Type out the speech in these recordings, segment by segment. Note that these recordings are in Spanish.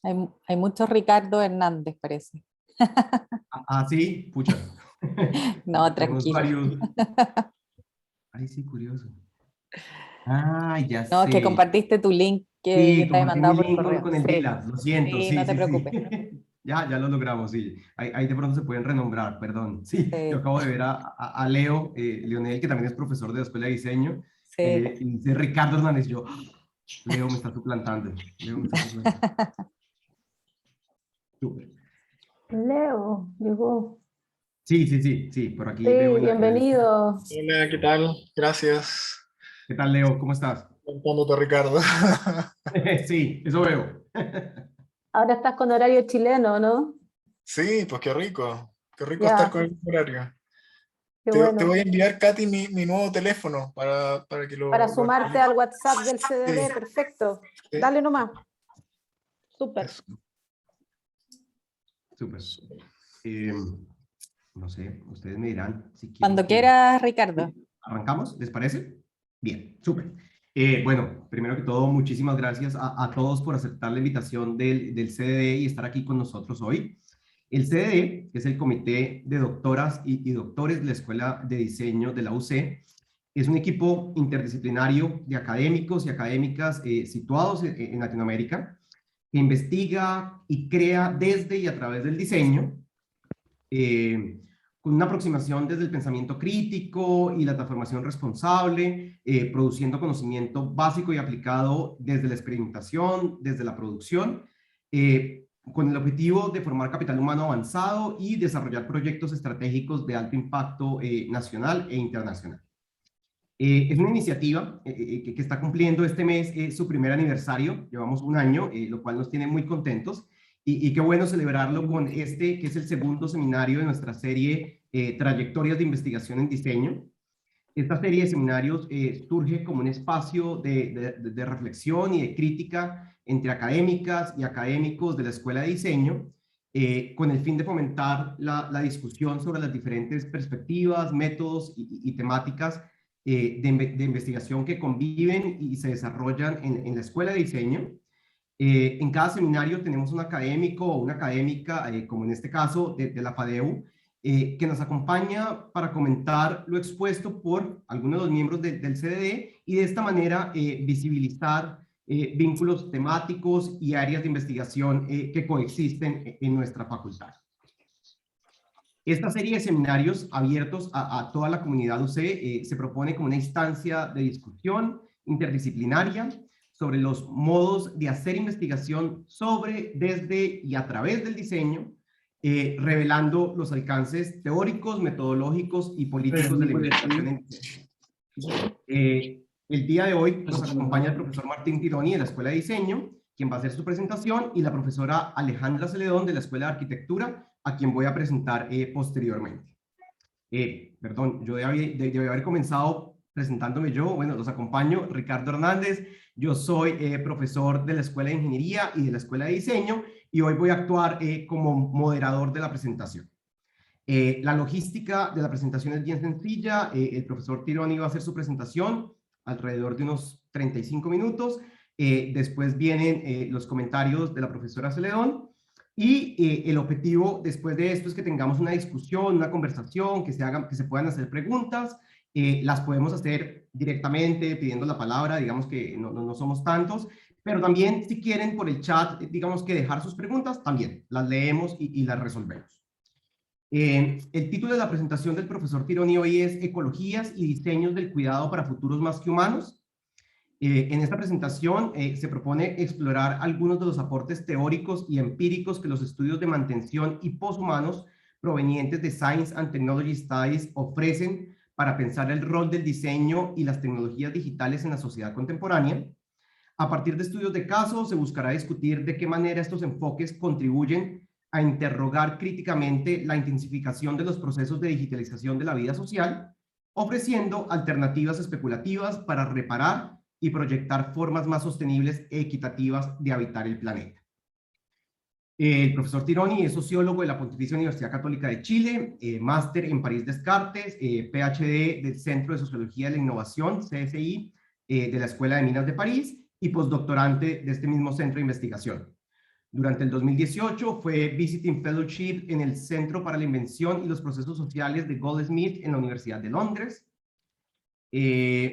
Hay muchos Ricardo Hernández, parece. Sí, pucha. No, Tenemos tranquilo. varios. Ay, sí, curioso. Ah, ya No, es que sé. compartiste tu link que Sí, yo te he compartí mi mandado por link correo. con el Sí, DILA, lo siento, sí, sí, no te sí, sí. preocupes. Ya lo logramos, sí. Ahí de pronto se pueden renombrar, perdón. Sí, yo Sí, acabo de ver a Leo, Leonel, que también es profesor de la Escuela de Diseño, sí. y dice Ricardo Hernández. Yo, ¡ah! Leo me está suplantando. Leo me está suplantando. Súper. Leo, llegó. Sí, sí, sí, sí, por Sí, aquí veo en el chat. bienvenido. Hola, ¿qué tal? Gracias. ¿Qué tal, Leo? ¿Cómo estás? Contándote, Ricardo. Sí, eso veo. Ahora estás con horario chileno, ¿no? Sí, pues qué rico. Qué rico estar Ya, con el horario. qué Te bueno. voy a enviar, Katy, mi nuevo teléfono para que Para lo sumarte actualices. al WhatsApp del Sí, CDD, perfecto. sí, Dale nomás. Súper. eso. Súper. Eh, no sé, ustedes me dirán si quieren Cuando que... quieras, Ricardo. ¿Arrancamos? ¿Les parece? Bien, súper. Bueno, primero que todo, muchísimas gracias a todos por aceptar la invitación del CDD y estar aquí con nosotros hoy. El CDD, que es el Comité de Doctoras y Doctores de la Escuela de Diseño de la UC, es un equipo interdisciplinario de académicos y académicas situados en Latinoamérica, que investiga y crea desde y a través del diseño, con una aproximación desde el pensamiento crítico y la transformación responsable, produciendo conocimiento básico y aplicado desde la experimentación, desde la producción, con el objetivo de formar capital humano avanzado y desarrollar proyectos estratégicos de alto impacto nacional e internacional. Es una iniciativa que está cumpliendo este mes su primer aniversario, llevamos un año, lo cual nos tiene muy contentos, y qué bueno celebrarlo con este, que es el segundo seminario de nuestra serie Trayectorias de Investigación en Diseño. Esta serie de seminarios surge como un espacio de reflexión y de crítica entre académicas y académicos de la Escuela de Diseño, con el fin de fomentar la discusión sobre las diferentes perspectivas, métodos y temáticas de investigación que conviven y se desarrollan en la Escuela de Diseño. En cada seminario tenemos un académico o una académica, como en este caso de la FADEU, que nos acompaña para comentar lo expuesto por algunos de los miembros del CDD y de esta manera visibilizar vínculos temáticos y áreas de investigación que coexisten en nuestra facultad. Esta serie de seminarios abiertos a toda la comunidad UC se propone como una instancia de discusión interdisciplinaria sobre los modos de hacer investigación sobre, desde y a través del diseño, revelando los alcances teóricos, metodológicos y políticos de la investigación en diseño. El día de hoy nos acompaña el profesor Martín Tironi de la Escuela de Diseño, quien va a hacer su presentación, y la profesora Alejandra Celedón de la Escuela de Arquitectura, a quien voy a presentar posteriormente. Perdón, yo debí haber comenzado presentándome yo. Bueno, los acompaño, Ricardo Hernández. Yo soy profesor de la Escuela de Ingeniería y de la Escuela de Diseño, y hoy voy a actuar como moderador de la presentación. La logística de la presentación es bien sencilla. El profesor Tironi va a hacer su presentación alrededor de unos 35 minutos. Después vienen los comentarios de la profesora Celedón. Y el objetivo después de esto es que tengamos una discusión, una conversación, que se puedan hacer preguntas. Las podemos hacer directamente pidiendo la palabra, digamos que no somos tantos, pero también si quieren por el chat, digamos que dejar sus preguntas, también las leemos y las resolvemos. El título de la presentación del profesor Tironi hoy es Ecologías y diseños del cuidado para futuros más que humanos. En esta presentación se propone explorar algunos de los aportes teóricos y empíricos que los estudios de mantención y poshumanos provenientes de Science and Technology Studies ofrecen para pensar el rol del diseño y las tecnologías digitales en la sociedad contemporánea. A partir de estudios de caso, se buscará discutir de qué manera estos enfoques contribuyen a interrogar críticamente la intensificación de los procesos de digitalización de la vida social, ofreciendo alternativas especulativas para reparar y proyectar formas más sostenibles e equitativas de habitar el planeta. El profesor Tironi es sociólogo de la Pontificia Universidad Católica de Chile, máster en París Descartes, PhD del Centro de Sociología de la Innovación, CSI, de la Escuela de Minas de París, y postdoctorante de este mismo centro de investigación. Durante el 2018 fue Visiting Fellowship en el Centro para la Invención y los Procesos Sociales de Goldsmith en la Universidad de Londres.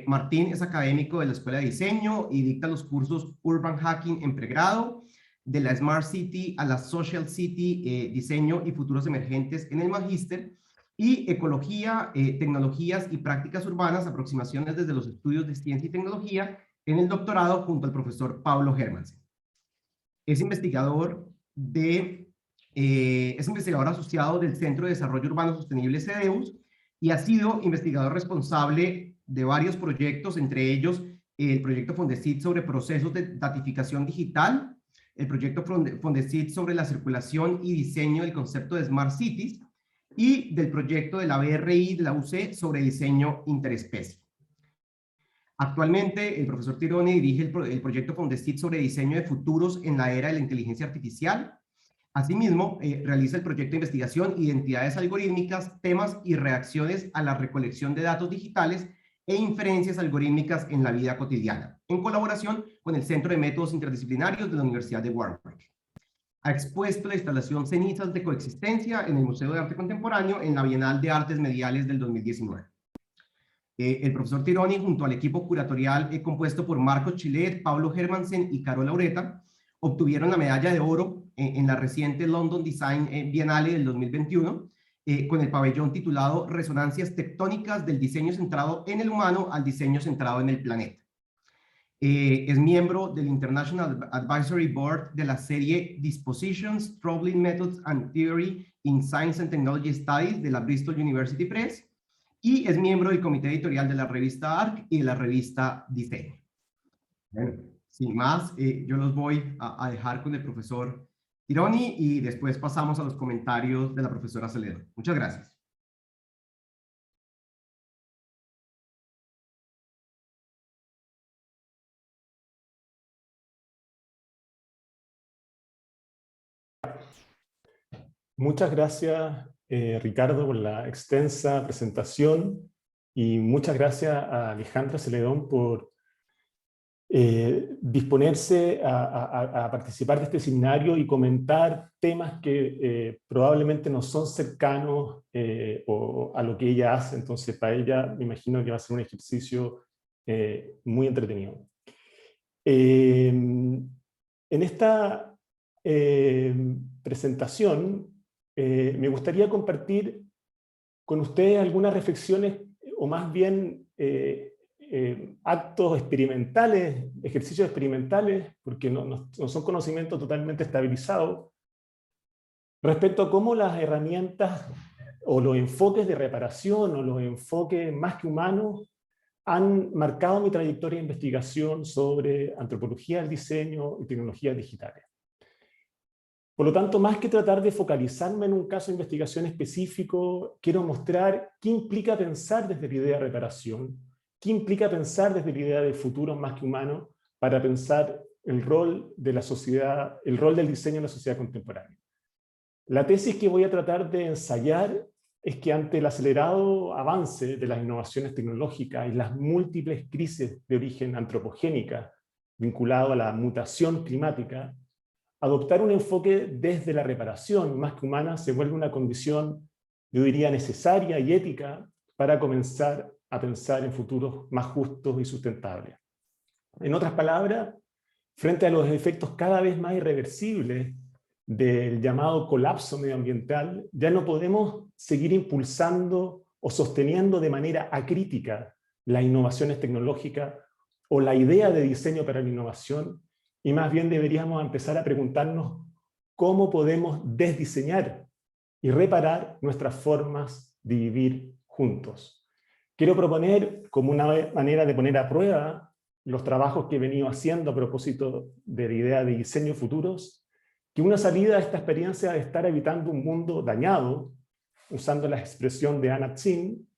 Martín es académico de la Escuela de Diseño y dicta los cursos Urban Hacking en pregrado, de la Smart City a la Social City, Diseño y Futuros Emergentes en el Magíster, y Ecología, Tecnologías y Prácticas Urbanas, aproximaciones desde los estudios de ciencia y tecnología en el doctorado junto al profesor Pablo Hermansen. Es investigador asociado del Centro de Desarrollo Urbano Sostenible CEDEUS y ha sido investigador responsable de varios proyectos, entre ellos el proyecto Fondesit sobre procesos de datificación digital, el proyecto Fondesit sobre la circulación y diseño del concepto de Smart Cities y del proyecto de la BRI de la UC sobre diseño interespecie. Actualmente, el profesor Tironi dirige el proyecto Fondesit sobre diseño de futuros en la era de la inteligencia artificial. Asimismo, realiza el proyecto de investigación Identidades algorítmicas, temas y reacciones a la recolección de datos digitales e inferencias algorítmicas en la vida cotidiana, en colaboración con el Centro de Métodos Interdisciplinarios de la Universidad de Warwick. Ha expuesto la instalación Cenizas de Coexistencia en el Museo de Arte Contemporáneo en la Bienal de Artes Mediales del 2019. El profesor Tironi, junto al equipo curatorial compuesto por Marcos Chilet, Pablo Hermansen y Caro Laureta, obtuvieron la medalla de oro en la reciente London Design Biennale del 2021, con el pabellón titulado Resonancias tectónicas del diseño centrado en el humano al diseño centrado en el planeta. Es miembro del International Advisory Board de la serie Dispositions, Problem Methods and Theory in Science and Technology Studies de la Bristol University Press, y es miembro del comité editorial de la revista ARC y de la revista Diseño. Bueno, sin más, yo los voy a dejar con el profesor Tironi y después pasamos a los comentarios de la profesora Celedón. Muchas gracias. Muchas gracias, Ricardo, por la extensa presentación y muchas gracias a Alejandra Celedón por disponerse a participar de este seminario y comentar temas que probablemente no son cercanos a lo que ella hace. Entonces, para ella me imagino que va a ser un ejercicio muy entretenido. En esta presentación me gustaría compartir con ustedes algunas reflexiones, o más bien actos experimentales, ejercicios experimentales, porque no son conocimientos totalmente estabilizados, respecto a cómo las herramientas o los enfoques de reparación o los enfoques más que humanos han marcado mi trayectoria de investigación sobre antropología del diseño y tecnologías digitales. Por lo tanto, más que tratar de focalizarme en un caso de investigación específico, quiero mostrar qué implica pensar desde la idea de reparación, qué implica pensar desde la idea de futuro más que humano para pensar el rol de la sociedad, el rol del diseño en la sociedad contemporánea. La tesis que voy a tratar de ensayar es que ante el acelerado avance de las innovaciones tecnológicas y las múltiples crisis de origen antropogénica vinculado a la mutación climática, adoptar un enfoque desde la reparación más que humana se vuelve una condición, yo diría, necesaria y ética para comenzar a pensar en futuros más justos y sustentables. En otras palabras, frente a los efectos cada vez más irreversibles del llamado colapso medioambiental, ya no podemos seguir impulsando o sosteniendo de manera acrítica las innovaciones tecnológicas o la idea de diseño para la innovación, y más bien deberíamos empezar a preguntarnos cómo podemos desdiseñar y reparar nuestras formas de vivir juntos. Quiero proponer, como una manera de poner a prueba los trabajos que he venido haciendo a propósito de la idea de diseño futuros, que una salida a esta experiencia de estar evitando un mundo dañado, usando la expresión de Anna Tsin,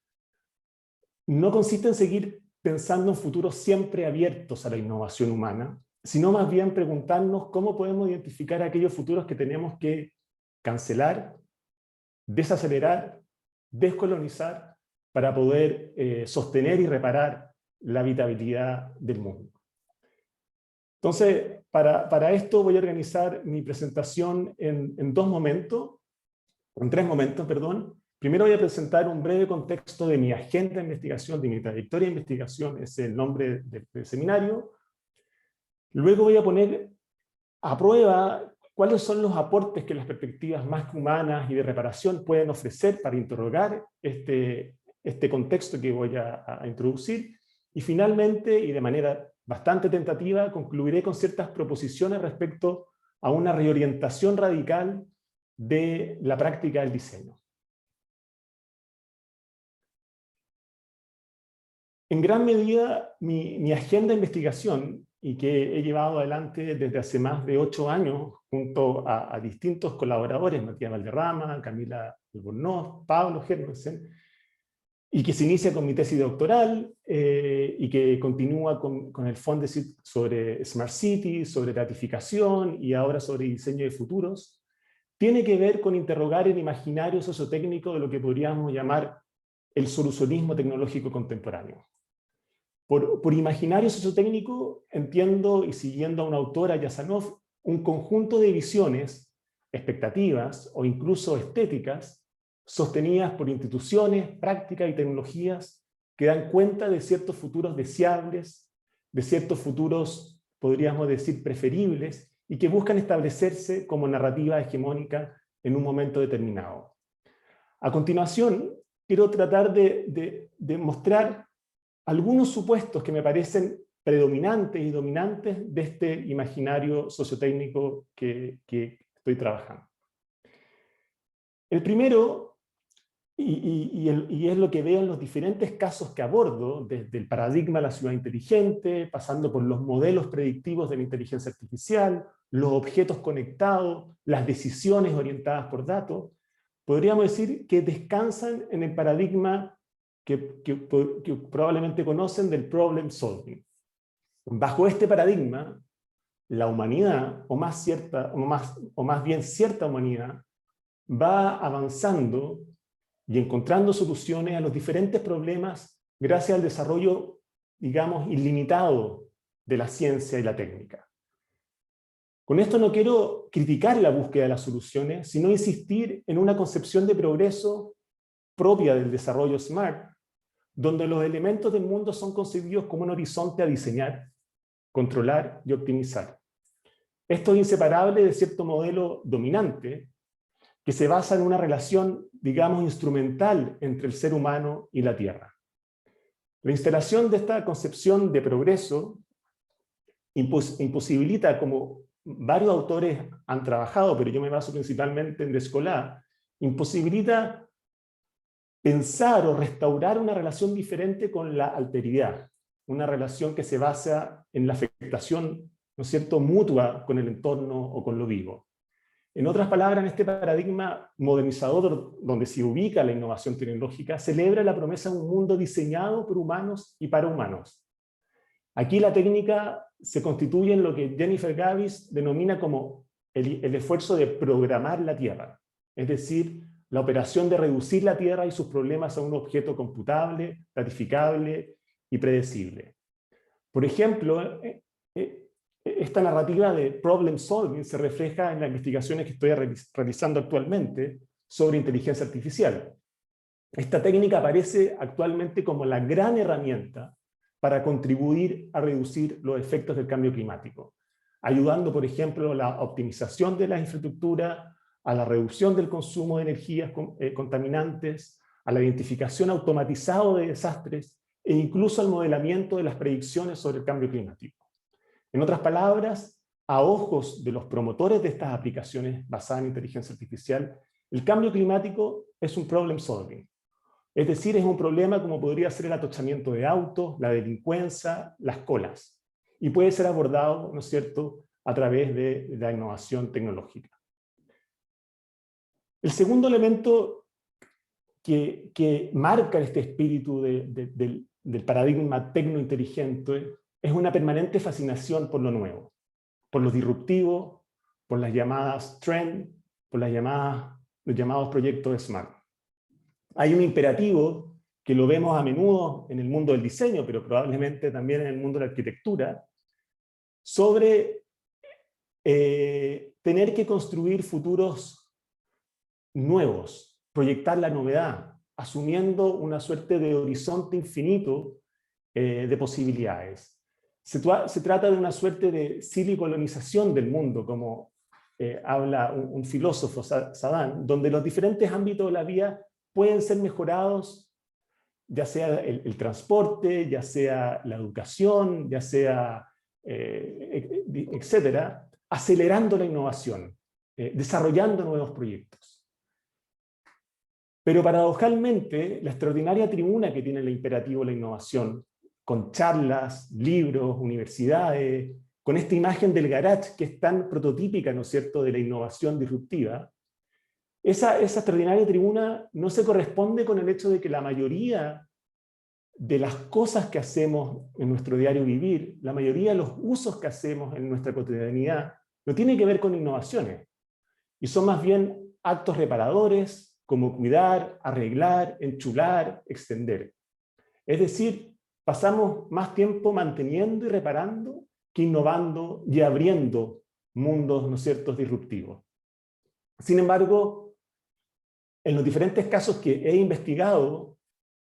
no consiste en seguir pensando en futuros siempre abiertos a la innovación humana, sino más bien preguntarnos cómo podemos identificar aquellos futuros que tenemos que cancelar, desacelerar, descolonizar, para poder sostener y reparar la habitabilidad del mundo. Entonces, para esto voy a organizar mi presentación en tres momentos, perdón. Primero voy a presentar un breve contexto de mi agenda de investigación, de mi trayectoria de investigación, es el nombre del seminario. Luego voy a poner a prueba cuáles son los aportes que las perspectivas más humanas y de reparación pueden ofrecer para interrogar este contexto que voy a introducir. Y finalmente, y de manera bastante tentativa, concluiré con ciertas proposiciones respecto a una reorientación radical de la práctica del diseño. En gran medida, mi agenda de investigación, y que he llevado adelante desde hace más de 8 años, junto a distintos colaboradores, Matías Valderrama, Camila Albornoz, Pablo Hermansen, y que se inicia con mi tesis doctoral, y que continúa con el Fondesit sobre Smart City, sobre ratificación, y ahora sobre diseño de futuros, tiene que ver con interrogar el imaginario sociotécnico de lo que podríamos llamar el solucionismo tecnológico contemporáneo. Por imaginario sociotécnico entiendo, y siguiendo a una autora, Yazanov, un conjunto de visiones, expectativas o incluso estéticas sostenidas por instituciones, prácticas y tecnologías que dan cuenta de ciertos futuros deseables, de ciertos futuros, podríamos decir, preferibles, y que buscan establecerse como narrativa hegemónica en un momento determinado. A continuación, quiero tratar de mostrar algunos supuestos que me parecen predominantes y dominantes de este imaginario sociotécnico que estoy trabajando. El primero, y es lo que veo en los diferentes casos que abordo, desde el paradigma de la ciudad inteligente, pasando por los modelos predictivos de la inteligencia artificial, los objetos conectados, las decisiones orientadas por datos, podríamos decir que descansan en el paradigma que probablemente conocen del problem solving. Bajo este paradigma, la humanidad, o más bien cierta humanidad, va avanzando y encontrando soluciones a los diferentes problemas gracias al desarrollo, digamos, ilimitado de la ciencia y la técnica. Con esto no quiero criticar la búsqueda de las soluciones, sino insistir en una concepción de progreso propia del desarrollo SMART, donde los elementos del mundo son concebidos como un horizonte a diseñar, controlar y optimizar. Esto es inseparable de cierto modelo dominante que se basa en una relación, digamos, instrumental entre el ser humano y la Tierra. La instalación de esta concepción de progreso imposibilita, como varios autores han trabajado, pero yo me baso principalmente en Descola, imposibilita pensar o restaurar una relación diferente con la alteridad, una relación que se basa en la afectación, ¿no es cierto?, mutua con el entorno o con lo vivo. En otras palabras, en este paradigma modernizador donde se ubica la innovación tecnológica, celebra la promesa de un mundo diseñado por humanos y para humanos. Aquí la técnica se constituye en lo que Jennifer Gavis denomina como el esfuerzo de programar la Tierra, es decir, la operación de reducir la Tierra y sus problemas a un objeto computable, ratificable y predecible. Por ejemplo, esta narrativa de problem solving se refleja en las investigaciones que estoy realizando actualmente sobre inteligencia artificial. Esta técnica aparece actualmente como la gran herramienta para contribuir a reducir los efectos del cambio climático, ayudando, por ejemplo, a la optimización de la infraestructura, a la reducción del consumo de energías contaminantes, a la identificación automatizada de desastres e incluso al modelamiento de las predicciones sobre el cambio climático. En otras palabras, a ojos de los promotores de estas aplicaciones basadas en inteligencia artificial, el cambio climático es un problem solving. Es decir, es un problema como podría ser el atochamiento de autos, la delincuencia, las colas. Y puede ser abordado, ¿no es cierto?, a través de la innovación tecnológica. El segundo elemento que marca este espíritu del paradigma tecnointeligente es una permanente fascinación por lo nuevo, por lo disruptivo, por las llamadas trend, por los llamados proyectos SMART. Hay un imperativo que lo vemos a menudo en el mundo del diseño, pero probablemente también en el mundo de la arquitectura, sobre tener que construir futuros nuevos, proyectar la novedad, asumiendo una suerte de horizonte infinito de posibilidades. Se trata de una suerte de silicolonización del mundo, como habla un filósofo, Saddam, donde los diferentes ámbitos de la vida pueden ser mejorados, ya sea el transporte, ya sea la educación, ya sea, etcétera, acelerando la innovación, desarrollando nuevos proyectos. Pero paradojalmente, la extraordinaria tribuna que tiene el imperativo de la innovación, con charlas, libros, universidades, con esta imagen del garage que es tan prototípica, ¿no es cierto?, de la innovación disruptiva, esa extraordinaria tribuna no se corresponde con el hecho de que la mayoría de las cosas que hacemos en nuestro diario vivir, la mayoría de los usos que hacemos en nuestra cotidianidad, no tiene que ver con innovaciones, y son más bien actos reparadores, como cuidar, arreglar, enchular, extender. Es decir, pasamos más tiempo manteniendo y reparando que innovando y abriendo mundos, ¿no es cierto?, disruptivos. Sin embargo, en los diferentes casos que he investigado,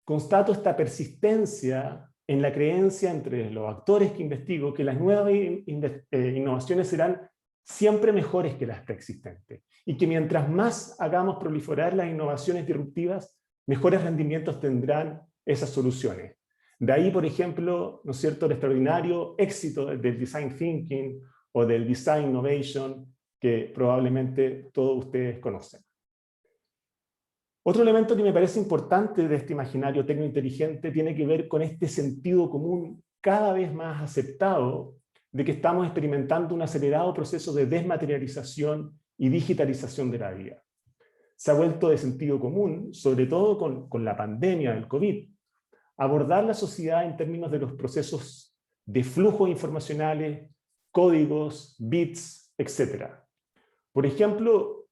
constato esta persistencia en la creencia entre los actores que investigo que las nuevas innovaciones serán siempre mejores que las preexistentes, y que mientras más hagamos proliferar las innovaciones disruptivas, mejores rendimientos tendrán esas soluciones. De ahí, por ejemplo, ¿no es cierto?, el extraordinario éxito del design thinking o del design innovation, que probablemente todos ustedes conocen. Otro elemento que me parece importante de este imaginario tecnointeligente tiene que ver con este sentido común cada vez más aceptado de que estamos experimentando un acelerado proceso de desmaterialización y digitalización de la vida. Se ha vuelto de sentido común, sobre todo con la pandemia del COVID, abordar la sociedad en términos de los procesos de flujos informacionales, códigos, bits, etc. Por ejemplo,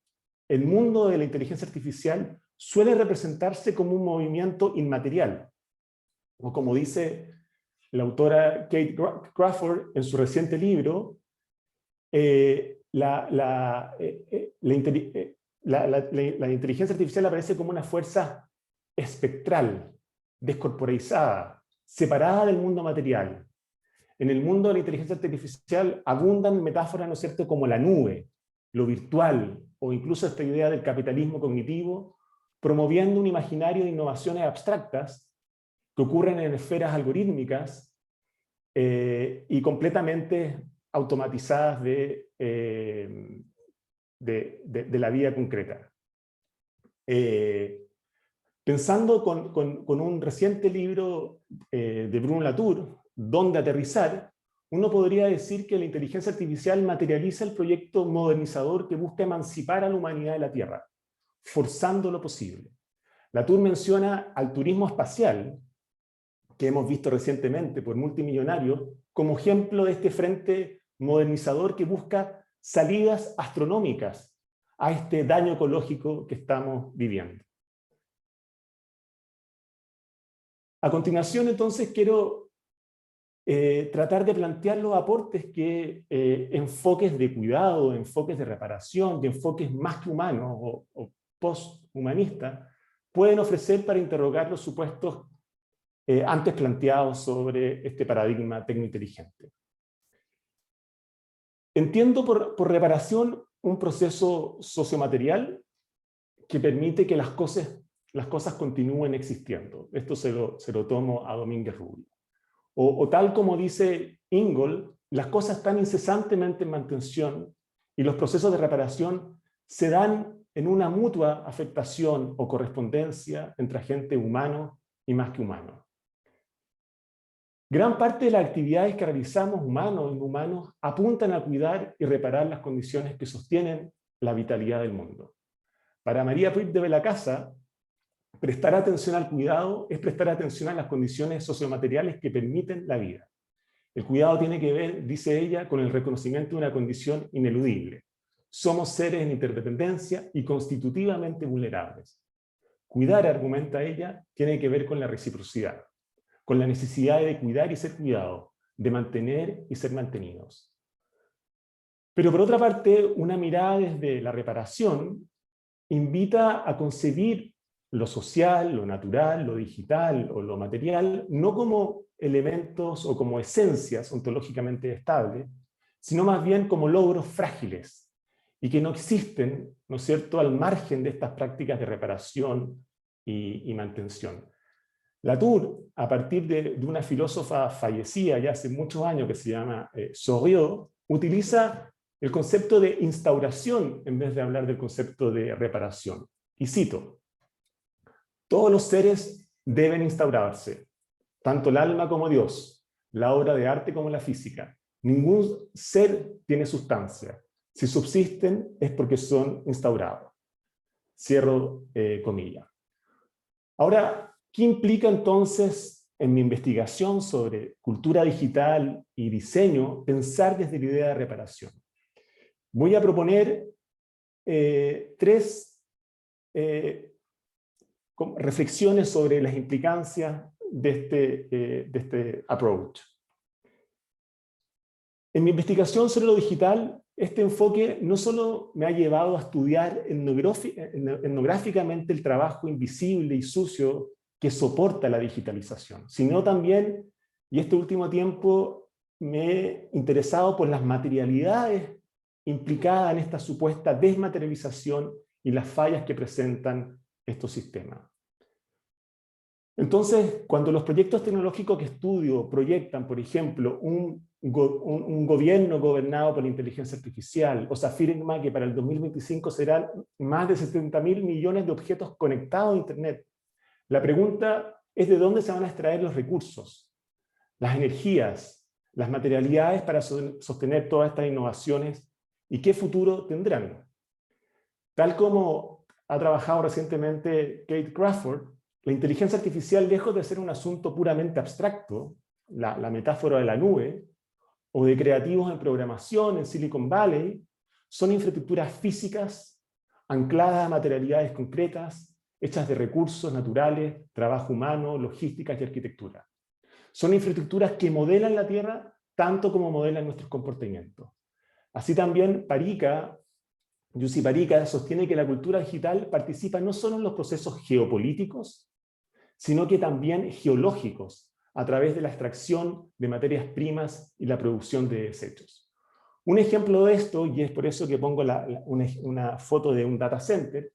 el mundo de la inteligencia artificial suele representarse como un movimiento inmaterial, o como dice la autora Kate Crawford en su reciente libro, la inteligencia artificial aparece como una fuerza espectral, descorporizada, separada del mundo material. En el mundo de la inteligencia artificial abundan metáforas, ¿no es cierto?, como la nube, lo virtual, o incluso esta idea del capitalismo cognitivo, promoviendo un imaginario de innovaciones abstractas que ocurren en esferas algorítmicas y completamente automatizadas de la vida concreta. Pensando con un reciente libro de Bruno Latour, Dónde aterrizar, uno podría decir que la inteligencia artificial materializa el proyecto modernizador que busca emancipar a la humanidad de la Tierra, forzando lo posible. Latour menciona al turismo espacial, que hemos visto recientemente por multimillonarios, como ejemplo de este frente modernizador que busca salidas astronómicas a este daño ecológico que estamos viviendo. A continuación, entonces, quiero tratar de plantear los aportes que enfoques de cuidado, enfoques de reparación y enfoques más que humanos o post-humanistas pueden ofrecer para interrogar los supuestos antes planteados sobre este paradigma tecnointeligente. Entiendo por reparación un proceso sociomaterial que permite que las cosas continúen existiendo. Esto se lo tomo a Domínguez Rubio. O tal como dice Ingold, las cosas están incesantemente en mantención y los procesos de reparación se dan en una mutua afectación o correspondencia entre agentes humanos y más que humanos. Gran parte de las actividades que realizamos, humanos e inhumanos, apuntan a cuidar y reparar las condiciones que sostienen la vitalidad del mundo. Para María Puig de Belacasa, prestar atención al cuidado es prestar atención a las condiciones sociomateriales que permiten la vida. El cuidado tiene que ver, dice ella, con el reconocimiento de una condición ineludible. Somos seres en interdependencia y constitutivamente vulnerables. Cuidar, argumenta ella, tiene que ver con la reciprocidad, con la necesidad de cuidar y ser cuidados, de mantener y ser mantenidos. Pero por otra parte, una mirada desde la reparación invita a concebir lo social, lo natural, lo digital o lo material, no como elementos o como esencias ontológicamente estables, sino más bien como logros frágiles y que no existen, ¿no es cierto?, al margen de estas prácticas de reparación y mantención. Latour, a partir de una filósofa fallecida ya hace muchos años que se llama Soriot, utiliza el concepto de instauración en vez de hablar del concepto de reparación. Y cito: todos los seres deben instaurarse, tanto el alma como Dios, la obra de arte como la física. Ningún ser tiene sustancia. Si subsisten es porque son instaurados. Cierro comillas. Ahora, ¿qué implica entonces en mi investigación sobre cultura digital y diseño pensar desde la idea de reparación? Voy a proponer tres reflexiones sobre las implicancias de este approach. En mi investigación sobre lo digital, este enfoque no solo me ha llevado a estudiar etnográficamente el trabajo invisible y sucio que soporta la digitalización, sino también, y este último tiempo, me he interesado por las materialidades implicadas en esta supuesta desmaterialización y las fallas que presentan estos sistemas. Entonces, cuando los proyectos tecnológicos que estudio proyectan, por ejemplo, un gobierno gobernado por la inteligencia artificial, o se afirma que para el 2025 serán más de 70.000 millones de objetos conectados a Internet, la pregunta es de dónde se van a extraer los recursos, las energías, las materialidades para sostener todas estas innovaciones y qué futuro tendrán. Tal como ha trabajado recientemente Kate Crawford, la inteligencia artificial, lejos de ser un asunto puramente abstracto, la metáfora de la nube, o de creativos en programación en Silicon Valley, son infraestructuras físicas ancladas a materialidades concretas, hechas de recursos naturales, trabajo humano, logística y arquitectura. Son infraestructuras que modelan la Tierra tanto como modelan nuestros comportamientos. Así también Jussi Parikka sostiene que la cultura digital participa no solo en los procesos geopolíticos, sino que también geológicos, a través de la extracción de materias primas y la producción de desechos. Un ejemplo de esto, y es por eso que pongo una foto de un data center,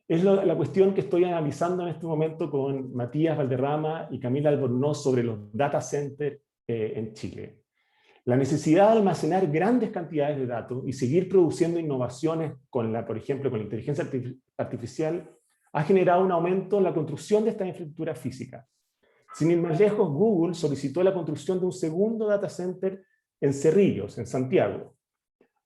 es la cuestión que estoy analizando en este momento con Matías Valderrama y Camila Albornoz sobre los data centers en Chile. La necesidad de almacenar grandes cantidades de datos y seguir produciendo innovaciones, por ejemplo, con la inteligencia artificial, ha generado un aumento en la construcción de esta infraestructura física. Sin ir más lejos, Google solicitó la construcción de un segundo data center en Cerrillos, en Santiago.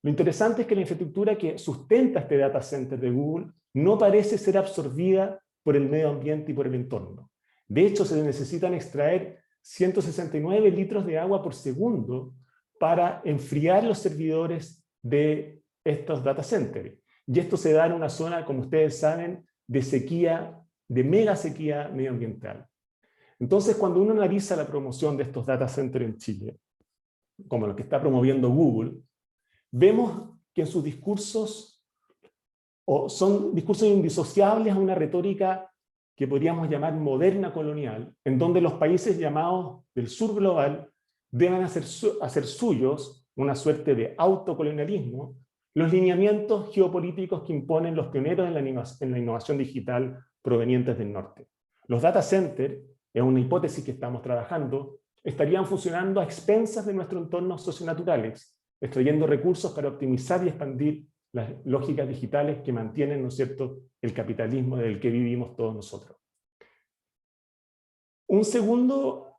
Lo interesante es que la infraestructura que sustenta este data center de Google no parece ser absorbida por el medio ambiente y por el entorno. De hecho, se necesitan extraer 169 litros de agua por segundo para enfriar los servidores de estos data centers. Y esto se da en una zona, como ustedes saben, de sequía, de mega sequía medioambiental. Entonces, cuando uno analiza la promoción de estos data centers en Chile, como lo que está promoviendo Google, vemos que en sus discursos son discursos indisociables a una retórica que podríamos llamar moderna colonial, en donde los países llamados del sur global deben hacer suyos, una suerte de autocolonialismo, los lineamientos geopolíticos que imponen los pioneros en la innovación digital provenientes del norte. Los data centers, es una hipótesis que estamos trabajando, estarían funcionando a expensas de nuestros entornos socionaturales, extrayendo recursos para optimizar y expandir las lógicas digitales que mantienen, ¿no es cierto?, el capitalismo del que vivimos todos nosotros. Un segundo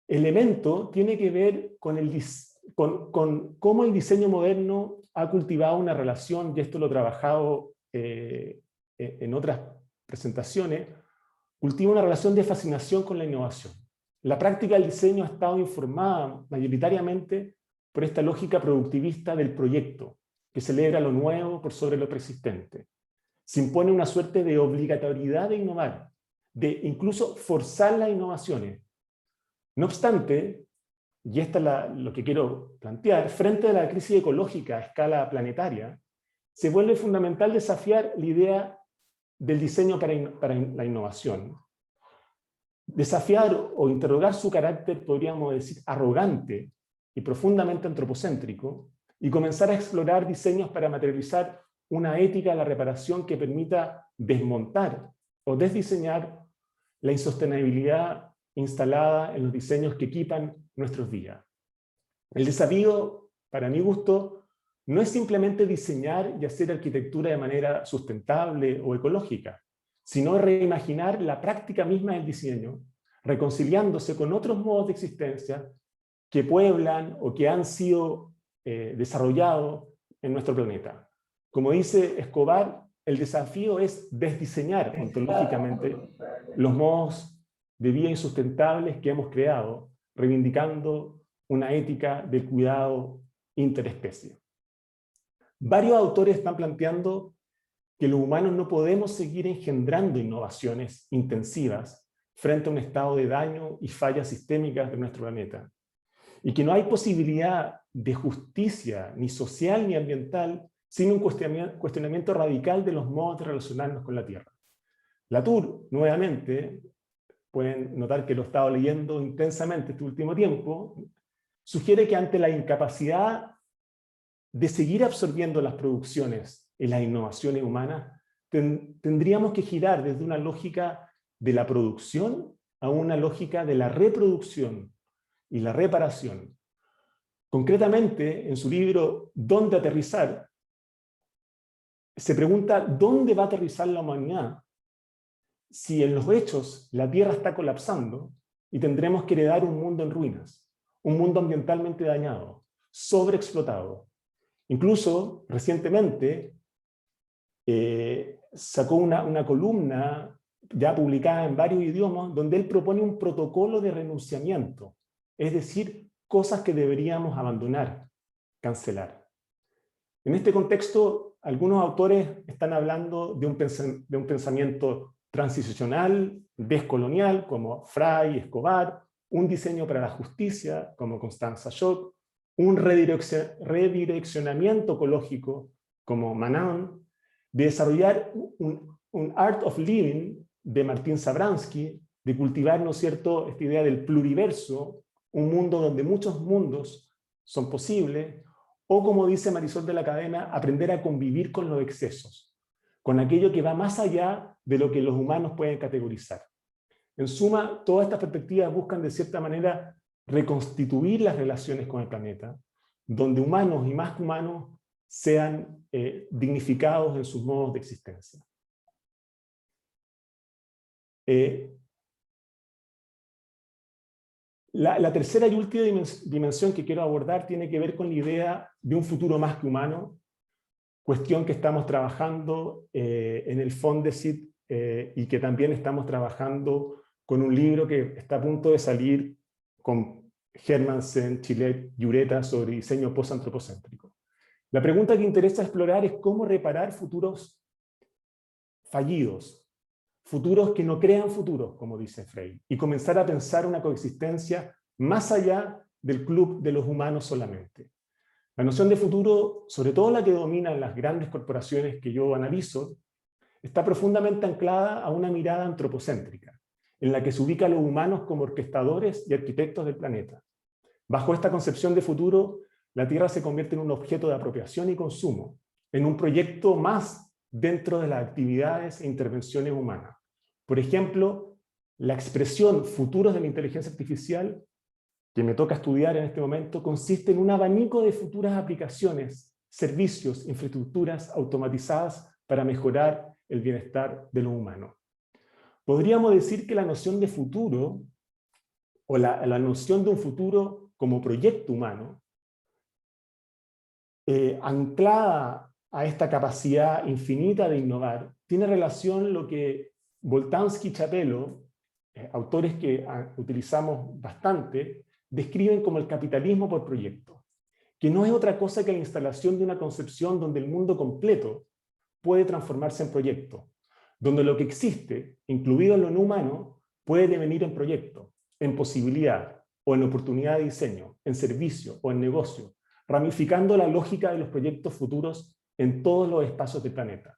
elemento tiene que ver con cómo el diseño moderno ha cultivado una relación, y esto lo he trabajado en otras presentaciones, cultiva una relación de fascinación con la innovación. La práctica del diseño ha estado informada mayoritariamente por esta lógica productivista del proyecto, que celebra lo nuevo por sobre lo persistente. Se impone una suerte de obligatoriedad de innovar, de incluso forzar las innovaciones. No obstante, y esta es lo que quiero plantear, frente a la crisis ecológica a escala planetaria, se vuelve fundamental desafiar la idea del diseño para la innovación. Desafiar o interrogar su carácter, podríamos decir, arrogante y profundamente antropocéntrico, y comenzar a explorar diseños para materializar una ética de la reparación que permita desmontar o desdiseñar la insostenibilidad instalada en los diseños que equipan nuestros días. El desafío, para mi gusto, no es simplemente diseñar y hacer arquitectura de manera sustentable o ecológica, sino reimaginar la práctica misma del diseño, reconciliándose con otros modos de existencia que pueblan o que han sido desarrollados en nuestro planeta. Como dice Escobar, el desafío es desdiseñar ontológicamente los modos de vida insustentables que hemos creado, reivindicando una ética del cuidado interespecie. Varios autores están planteando que los humanos no podemos seguir engendrando innovaciones intensivas frente a un estado de daño y fallas sistémicas de nuestro planeta, y que no hay posibilidad de justicia ni social ni ambiental sin un cuestionamiento radical de los modos de relacionarnos con la Tierra. Latour, nuevamente, pueden notar que lo he estado leyendo intensamente este último tiempo, sugiere que ante la incapacidad de seguir absorbiendo las producciones y las innovaciones humanas, tendríamos que girar desde una lógica de la producción a una lógica de la reproducción y la reparación. Concretamente, en su libro ¿Dónde aterrizar?, se pregunta ¿dónde va a aterrizar la humanidad si en los hechos la Tierra está colapsando y tendremos que heredar un mundo en ruinas, un mundo ambientalmente dañado, sobreexplotado? Incluso, recientemente, sacó una columna ya publicada en varios idiomas donde él propone un protocolo de renunciamiento, es decir, cosas que deberíamos abandonar, cancelar. En este contexto, algunos autores están hablando de un pensamiento transicional, descolonial, como Frey y Escobar, un diseño para la justicia, como Constanza Schock, un redireccionamiento ecológico, como Manon, de desarrollar un Art of Living de Martín Zabransky, de cultivar, ¿no es cierto?, esta idea del pluriverso, un mundo donde muchos mundos son posibles, o como dice Marisol de la Cadena, aprender a convivir con los excesos, con aquello que va más allá de lo que los humanos pueden categorizar. En suma, todas estas perspectivas buscan de cierta manera reconstituir las relaciones con el planeta, donde humanos y más que humanos sean dignificados en sus modos de existencia. La tercera y última dimensión que quiero abordar tiene que ver con la idea de un futuro más que humano, cuestión que estamos trabajando en el Fondesit y que también estamos trabajando con un libro que está a punto de salir con Hermansen, Chilet y Ureta sobre diseño post-antropocéntrico. La pregunta que interesa explorar es cómo reparar futuros fallidos, futuros que no crean futuros, como dice Frey, y comenzar a pensar una coexistencia más allá del club de los humanos solamente. La noción de futuro, sobre todo la que domina en las grandes corporaciones que yo analizo, está profundamente anclada a una mirada antropocéntrica, en la que se ubica a los humanos como orquestadores y arquitectos del planeta. Bajo esta concepción de futuro, la Tierra se convierte en un objeto de apropiación y consumo, en un proyecto más dentro de las actividades e intervenciones humanas. Por ejemplo, la expresión futuros de la inteligencia artificial, que me toca estudiar en este momento, consiste en un abanico de futuras aplicaciones, servicios, infraestructuras automatizadas para mejorar el bienestar de los humanos. Podríamos decir que la noción de futuro, o la noción de un futuro como proyecto humano, anclada a esta capacidad infinita de innovar, tiene relación lo que Boltanski y Chapelo, autores que utilizamos bastante, describen como el capitalismo por proyecto, que no es otra cosa que la instalación de una concepción donde el mundo completo puede transformarse en proyecto, donde lo que existe, incluido en lo no humano, puede devenir en proyecto, en posibilidad, o en oportunidad de diseño, en servicio o en negocio, ramificando la lógica de los proyectos futuros en todos los espacios del planeta.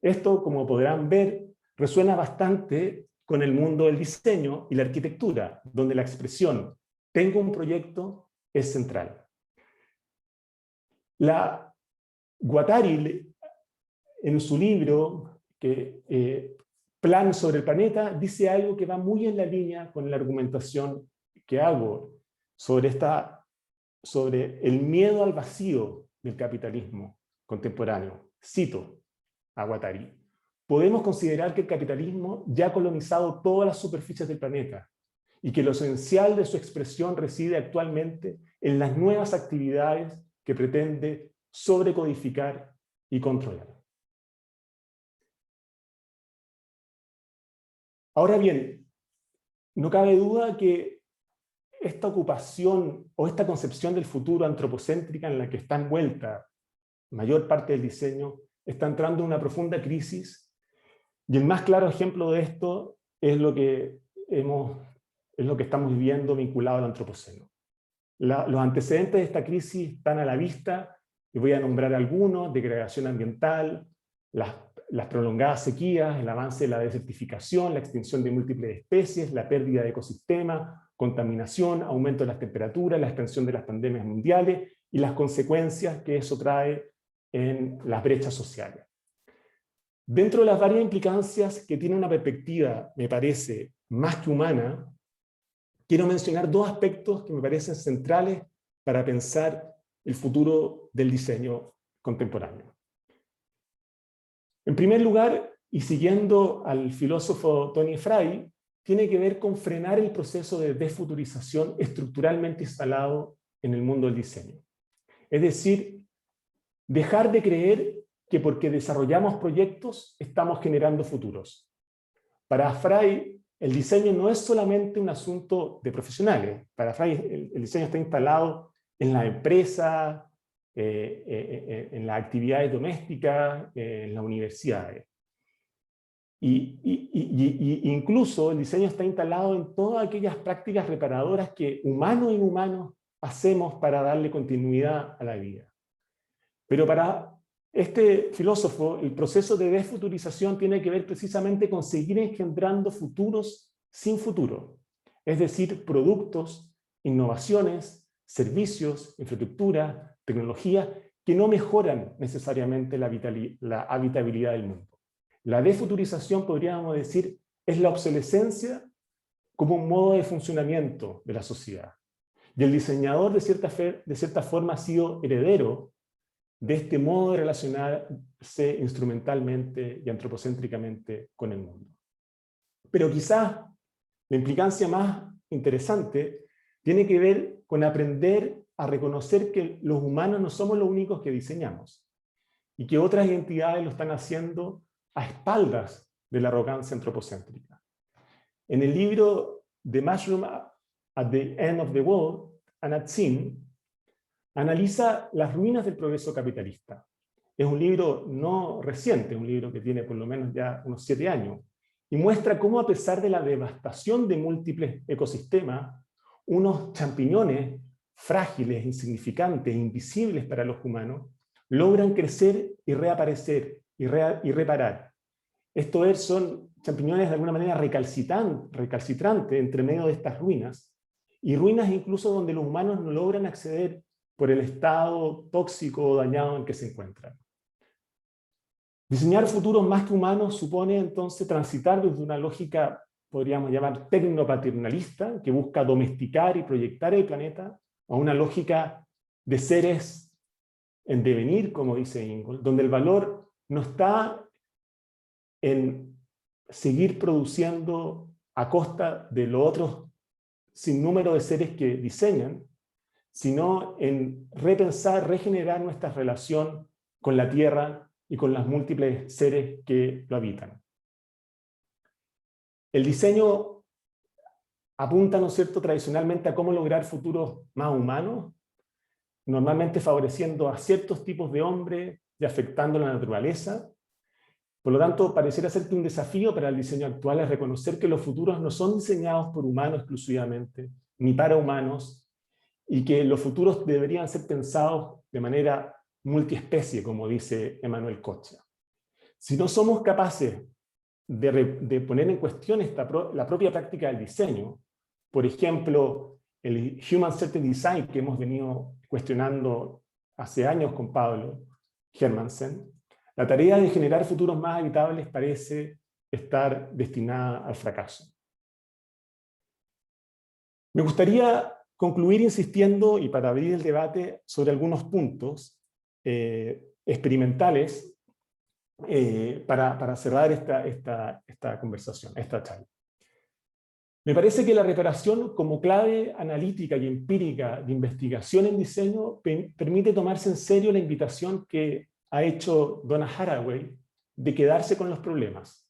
Esto, como podrán ver, resuena bastante con el mundo del diseño y la arquitectura, donde la expresión «tengo un proyecto» es central. La Guattari, en su libro Plan sobre el planeta, dice algo que va muy en la línea con la argumentación que hago sobre el miedo al vacío del capitalismo contemporáneo. Cito a Guattari: podemos considerar que el capitalismo ya ha colonizado todas las superficies del planeta y que lo esencial de su expresión reside actualmente en las nuevas actividades que pretende sobrecodificar y controlar. Ahora bien, no cabe duda que esta ocupación o esta concepción del futuro antropocéntrica en la que está envuelta mayor parte del diseño está entrando en una profunda crisis, y el más claro ejemplo de esto es lo que estamos viviendo vinculado al antropoceno. Los antecedentes de esta crisis están a la vista, y voy a nombrar algunos: degradación ambiental, las prolongadas sequías, el avance de la desertificación, la extinción de múltiples especies, la pérdida de ecosistemas, contaminación, aumento de las temperaturas, la extensión de las pandemias mundiales y las consecuencias que eso trae en las brechas sociales. Dentro de las varias implicancias que tiene una perspectiva, me parece, más que humana, quiero mencionar dos aspectos que me parecen centrales para pensar el futuro del diseño contemporáneo. En primer lugar, y siguiendo al filósofo Tony Fry, tiene que ver con frenar el proceso de desfuturización estructuralmente instalado en el mundo del diseño. Es decir, dejar de creer que porque desarrollamos proyectos estamos generando futuros. Para Fry, el diseño no es solamente un asunto de profesionales. Para Fry, el diseño está instalado en la empresa, en las actividades domésticas, en las universidades. Incluso el diseño está instalado en todas aquellas prácticas reparadoras que humanos e inhumanos hacemos para darle continuidad a la vida. Pero para este filósofo, el proceso de desfuturización tiene que ver precisamente con seguir engendrando futuros sin futuro. Es decir, productos, innovaciones, servicios, infraestructura, tecnología que no mejoran necesariamente la habitabilidad del mundo. La desfuturización, podríamos decir, es la obsolescencia como un modo de funcionamiento de la sociedad. Y el diseñador, de cierta forma, ha sido heredero de este modo de relacionarse instrumentalmente y antropocéntricamente con el mundo. Pero quizás la implicancia más interesante tiene que ver con aprender a reconocer que los humanos no somos los únicos que diseñamos y que otras entidades lo están haciendo a espaldas de la arrogancia antropocéntrica. En el libro The Mushroom at the End of the World, Anat Zinn analiza las ruinas del progreso capitalista. Es un libro no reciente, es un libro que tiene por lo menos ya unos 7 años, y muestra cómo, a pesar de la devastación de múltiples ecosistemas, unos champiñones frágiles, insignificantes, invisibles para los humanos, logran crecer y reaparecer y reparar. Estos son champiñones de alguna manera recalcitrantes entre medio de estas ruinas, y ruinas incluso donde los humanos no logran acceder por el estado tóxico o dañado en que se encuentran. Diseñar futuros más que humanos supone entonces transitar desde una lógica, podríamos llamar tecnopaternalista, que busca domesticar y proyectar el planeta, a una lógica de seres en devenir, como dice Ingold, donde el valor no está en seguir produciendo a costa de los otros sin número de seres que diseñan, sino en repensar, regenerar nuestra relación con la Tierra y con los múltiples seres que lo habitan. El diseño apunta, ¿no es cierto?, tradicionalmente a cómo lograr futuros más humanos, normalmente favoreciendo a ciertos tipos de hombres y afectando la naturaleza. Por lo tanto, pareciera ser que un desafío para el diseño actual es reconocer que los futuros no son diseñados por humanos exclusivamente, ni para humanos, y que los futuros deberían ser pensados de manera multiespecie, como dice Emmanuel Kocha. Si no somos capaces de poner en cuestión la propia práctica del diseño, por ejemplo, el Human-Centered Design que hemos venido cuestionando hace años con Pablo Hermansen, la tarea de generar futuros más habitables parece estar destinada al fracaso. Me gustaría concluir insistiendo, y para abrir el debate, sobre algunos puntos experimentales para cerrar esta conversación, esta charla. Me parece que la reparación como clave analítica y empírica de investigación en diseño permite tomarse en serio la invitación que ha hecho Donna Haraway de quedarse con los problemas,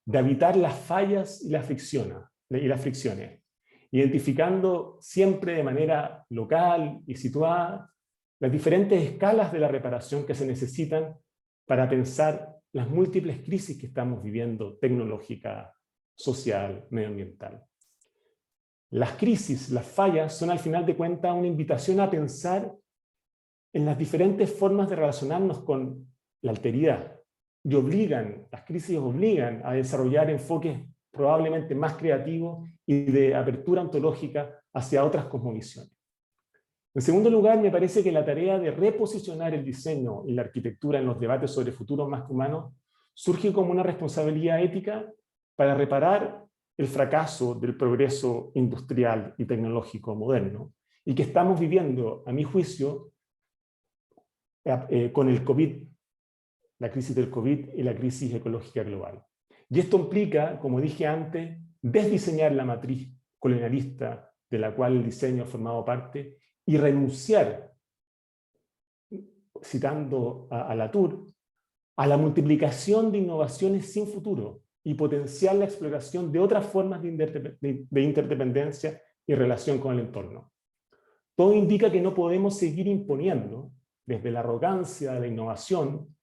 de habitar las fallas y las fricciones, identificando siempre de manera local y situada las diferentes escalas de la reparación que se necesitan para pensar las múltiples crisis que estamos viviendo, tecnológica, social, medioambiental. Las crisis, las fallas, son al final de cuentas una invitación a pensar en las diferentes formas de relacionarnos con la alteridad, y las crisis obligan a desarrollar enfoques probablemente más creativos y de apertura ontológica hacia otras cosmovisiones. En segundo lugar, me parece que la tarea de reposicionar el diseño y la arquitectura en los debates sobre futuros más que humanos surge como una responsabilidad ética para reparar el fracaso del progreso industrial y tecnológico moderno, y que estamos viviendo, a mi juicio, con el COVID, la crisis del COVID y la crisis ecológica global. Y esto implica, como dije antes, desdiseñar la matriz colonialista de la cual el diseño ha formado parte y renunciar, citando a Latour, a la multiplicación de innovaciones sin futuro y potenciar la exploración de otras formas de interdependencia y relación con el entorno. Todo indica que no podemos seguir imponiendo, desde la arrogancia de la innovación,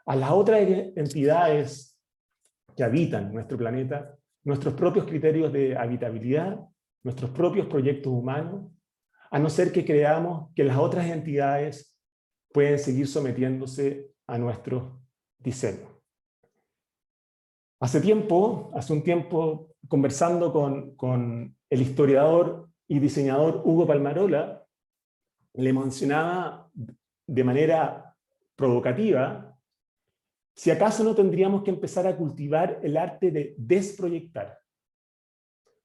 a las otras entidades que habitan nuestro planeta, nuestros propios criterios de habitabilidad, nuestros propios proyectos humanos, a no ser que creamos que las otras entidades pueden seguir sometiéndose a nuestros diseños. Hace un tiempo, conversando con el historiador y diseñador Hugo Palmarola, le mencionaba de manera provocativa si acaso no tendríamos que empezar a cultivar el arte de desproyectar,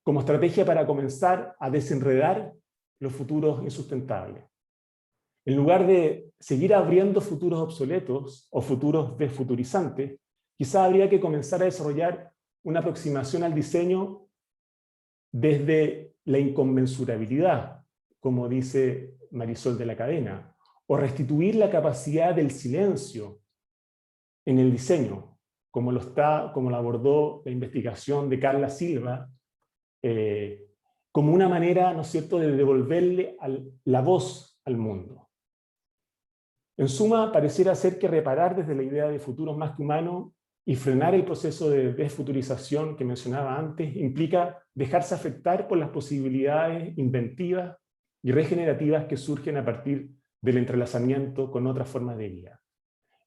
como estrategia para comenzar a desenredar los futuros insustentables. En lugar de seguir abriendo futuros obsoletos o futuros desfuturizantes, quizá habría que comenzar a desarrollar una aproximación al diseño desde la inconmensurabilidad, como dice Marisol de la Cadena, o restituir la capacidad del silencio en el diseño, como lo abordó la investigación de Carla Silva, como una manera, ¿no es cierto?, de devolverle la voz al mundo. En suma, pareciera ser que reparar desde la idea de futuros más que humanos y frenar el proceso de desfuturización que mencionaba antes implica dejarse afectar por las posibilidades inventivas y regenerativas que surgen a partir del entrelazamiento con otras formas de vida.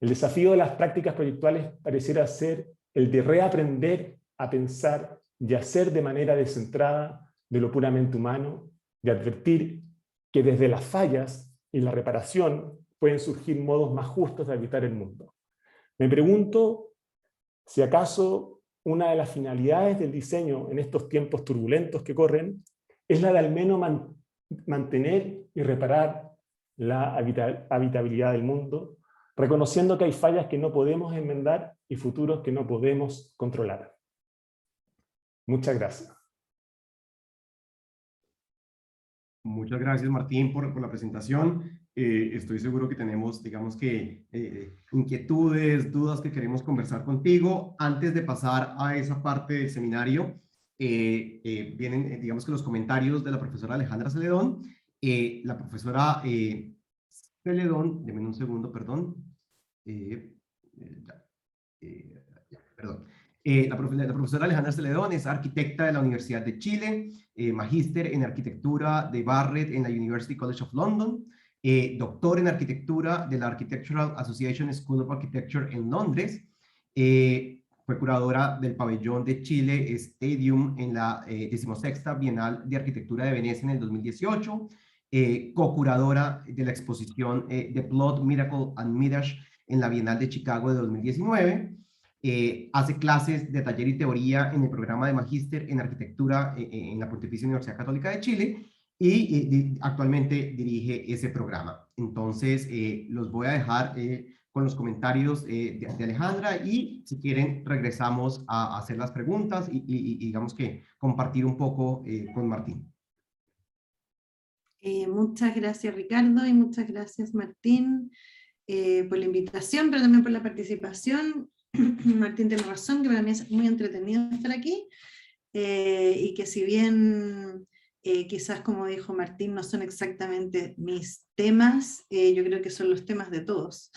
El desafío de las prácticas proyectuales pareciera ser el de reaprender a pensar y hacer de manera descentrada de lo puramente humano, de advertir que desde las fallas y la reparación pueden surgir modos más justos de habitar el mundo. Me pregunto si acaso una de las finalidades del diseño en estos tiempos turbulentos que corren es la de al menos mantener y reparar la habitabilidad del mundo, reconociendo que hay fallas que no podemos enmendar y futuros que no podemos controlar. Muchas gracias. Muchas gracias, Martín, por la presentación. Estoy seguro que tenemos, digamos que, inquietudes, dudas que queremos conversar contigo. Antes de pasar a esa parte del seminario, vienen, digamos que los comentarios de la profesora Alejandra Celedón. La profesora Celedón, denme un segundo, perdón. Perdón. La profesora Alejandra Celedón es arquitecta de la Universidad de Chile, magíster en arquitectura de Barrett en la University College of London, doctor en arquitectura de la Architectural Association School of Architecture en Londres, fue curadora del pabellón de Chile Stadium en la 16ª Bienal de Arquitectura de Venecia en el 2018, co-curadora de la exposición The Plot, Miracle and Mirage en la Bienal de Chicago de 2019, hace clases de taller y teoría en el programa de magíster en arquitectura en la Pontificia Universidad Católica de Chile y actualmente dirige ese programa. Entonces, los voy a dejar con los comentarios de Alejandra y si quieren regresamos a hacer las preguntas y digamos que compartir un poco con Martín. Muchas gracias Ricardo y muchas gracias Martín por la invitación, pero también por la participación. Martín tiene razón, que para mí es muy entretenido estar aquí y que si bien quizás como dijo Martín no son exactamente mis temas, yo creo que son los temas de todos.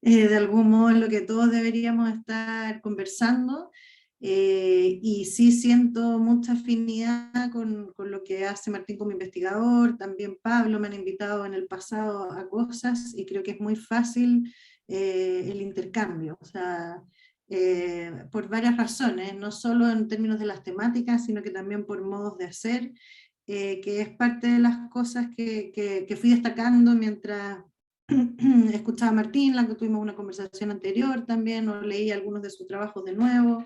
De algún modo es lo que todos deberíamos estar conversando. Y sí siento mucha afinidad con lo que hace Martín como investigador, también Pablo me han invitado en el pasado a cosas y creo que es muy fácil el intercambio, o sea, por varias razones, no solo en términos de las temáticas, sino que también por modos de hacer, que es parte de las cosas que fui destacando mientras escuchaba a Martín, la que tuvimos una conversación anterior también, o leí algunos de sus trabajos de nuevo.